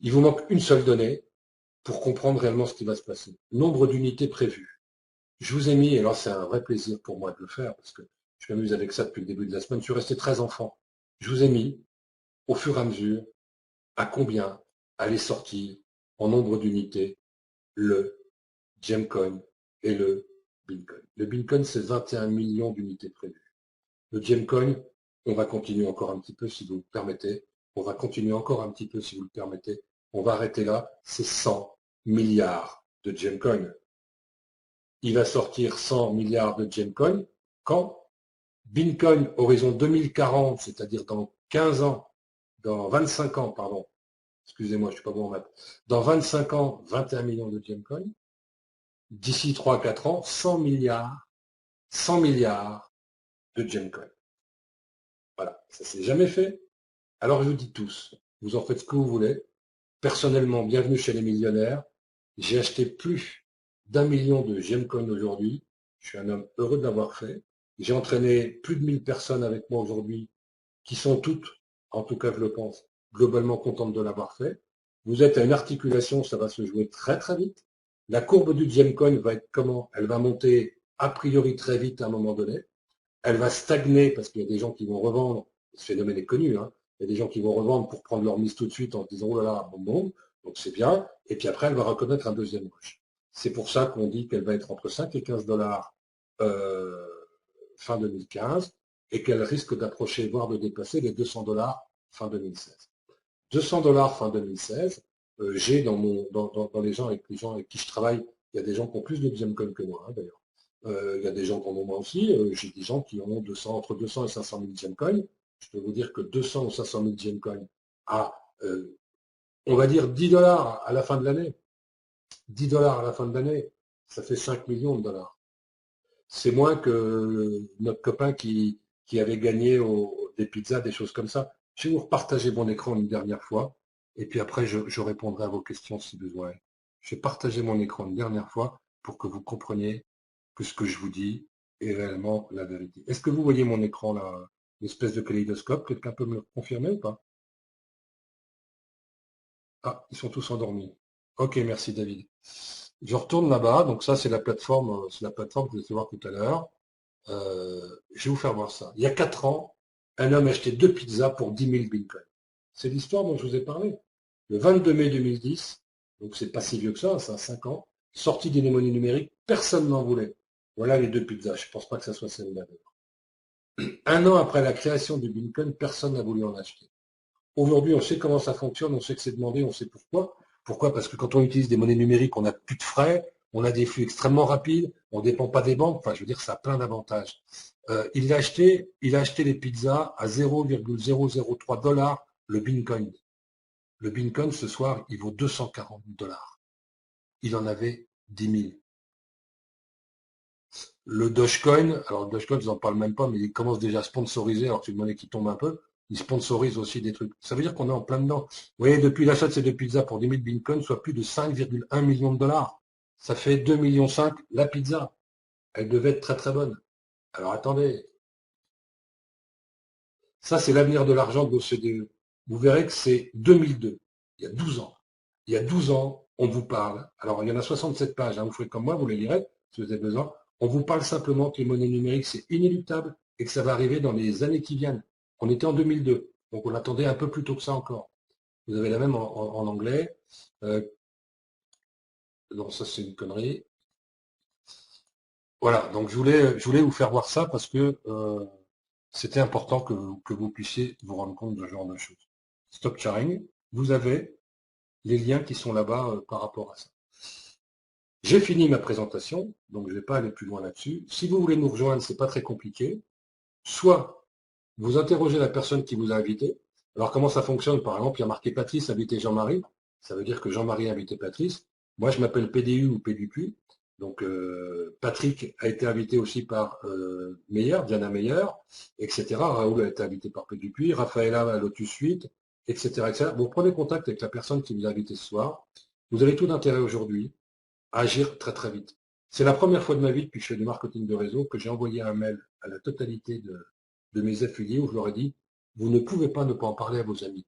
Il vous manque une seule donnée pour comprendre réellement ce qui va se passer. Nombre d'unités prévues. Je vous ai mis, et alors c'est un vrai plaisir pour moi de le faire, parce que je m'amuse avec ça depuis le début de la semaine, je suis resté très enfant. Je vous ai mis, au fur et à mesure, à combien allait sortir en nombre d'unités le Gemcoin et le Bitcoin. Le Bitcoin, c'est 21 millions d'unités prévues. Le Gemcoin, on va continuer encore un petit peu si vous le permettez. On va continuer encore un petit peu si vous le permettez. On va arrêter là. C'est 100 milliards de Gemcoin. Il va sortir 100 milliards de Gemcoin quand Bitcoin horizon 2040, c'est-à-dire dans 15 ans, dans 25 ans, pardon. Excusez-moi, je ne suis pas bon en maths. Dans 25 ans, 21 millions de Gemcoin. D'ici 3-4 ans, 100 milliards de Gemcoin. Voilà, ça s'est jamais fait. Alors je vous dis tous, vous en faites ce que vous voulez. Personnellement, bienvenue chez les millionnaires. J'ai acheté plus d'1 million de Gemcoin aujourd'hui. Je suis un homme heureux de l'avoir fait. J'ai entraîné plus de 1000 personnes avec moi aujourd'hui qui sont toutes, en tout cas je le pense, globalement contentes de l'avoir fait. Vous êtes à une articulation, ça va se jouer très très vite. La courbe du Gemcoin va être comment? Elle va monter a priori très vite à un moment donné. Elle va stagner parce qu'il y a des gens qui vont revendre. Ce phénomène est connu. Hein. Il y a des gens qui vont revendre pour prendre leur mise tout de suite en se disant oh là là, bon bon, donc c'est bien. Et puis après, elle va reconnaître un deuxième rush. C'est pour ça qu'on dit qu'elle va être entre 5 et 15 dollars fin 2015 et qu'elle risque d'approcher, voire de dépasser les 200 dollars fin 2016. 200 dollars fin 2016, j'ai dans les gens avec qui je travaille, il y a des gens qui ont plus de Gemcoin que moi, hein, d'ailleurs. Il y a des gens qui en ont moins aussi. J'ai des gens qui en ont entre 200 et 500 000 Gemcoin. Je peux vous dire que 200 ou 500 000 Gemcoin à, on va dire 10 dollars à la fin de l'année. 10 dollars à la fin de l'année, ça fait 5 millions de dollars. C'est moins que notre copain qui avait gagné des pizzas, des choses comme ça. Je vais vous repartager mon écran une dernière fois, et puis après je répondrai à vos questions si besoin. Je vais partager mon écran une dernière fois pour que vous compreniez que ce que je vous dis est réellement la vérité. Est-ce que vous voyez mon écran là, l'espèce de kaléidoscope? Quelqu'un peut me le confirmer ou pas? Ah, ils sont tous endormis. Ok, merci David. Je retourne là-bas, donc ça c'est la plateforme que vous allez voir tout à l'heure. Je vais vous faire voir ça. Il y a 4 ans, un homme achetait 2 pizzas pour 10 000 bitcoins. C'est l'histoire dont je vous ai parlé. Le 22 mai 2010, donc c'est pas si vieux que ça a 5 ans, sortie des monnaies numériques, personne n'en voulait. Voilà les 2 pizzas. Je ne pense pas que ça soit celle-là. Un an après la création du Bitcoin, personne n'a voulu en acheter. Aujourd'hui, on sait comment ça fonctionne, on sait que c'est demandé, on sait pourquoi. Pourquoi? Parce que quand on utilise des monnaies numériques, on n'a plus de frais, on a des flux extrêmement rapides, on ne dépend pas des banques. Enfin, je veux dire, ça a plein d'avantages. Il a acheté les pizzas à 0,003 dollars le Bitcoin. Le Bitcoin, ce soir, il vaut 240 dollars. Il en avait 10 000. Le Dogecoin, alors le Dogecoin, je n'en parle même pas, mais il commence déjà à sponsoriser, alors que c'est une monnaie qui tombe un peu, il sponsorise aussi des trucs. Ça veut dire qu'on est en plein dedans. Vous voyez, depuis l'achat de ces deux pizzas pour 10 000 bitcoins, soit plus de 5,1 millions de dollars. Ça fait 2,5 millions la pizza. Elle devait être très très bonne. Alors attendez, ça c'est l'avenir de l'argent de l'OCDE. Vous verrez que c'est 2002, il y a 12 ans. Il y a 12 ans, on vous parle. Alors il y en a 67 pages, hein, vous ferez comme moi, vous les lirez si vous avez besoin. On vous parle simplement que les monnaies numériques, c'est inéluctable et que ça va arriver dans les années qui viennent. On était en 2002, donc on attendait un peu plus tôt que ça encore. Vous avez la même en anglais. Euh, non, ça c'est une connerie. Voilà, donc je voulais vous faire voir ça parce que c'était important que vous puissiez vous rendre compte de ce genre de choses. Stop sharing, vous avez les liens qui sont là-bas par rapport à ça. J'ai fini ma présentation, donc je ne vais pas aller plus loin là-dessus. Si vous voulez nous rejoindre, c'est pas très compliqué. Soit vous interrogez la personne qui vous a invité. Alors comment ça fonctionne? Par exemple, il y a marqué Patrice invité Jean-Marie. Ça veut dire que Jean-Marie a invité Patrice. Moi, je m'appelle PDU ou PDQ. Donc Patrick a été invité aussi par Meyer, Diana Meyer, etc. Raoul a été invité par PDQ, Raphaëla à Lotus 8, etc., etc. Vous prenez contact avec la personne qui vous a invité ce soir. Vous avez tout d'intérêt aujourd'hui à agir très très vite. C'est la première fois de ma vie depuis que je fais du marketing de réseau que j'ai envoyé un mail à la totalité de mes affiliés où je leur ai dit, vous ne pouvez pas ne pas en parler à vos amis.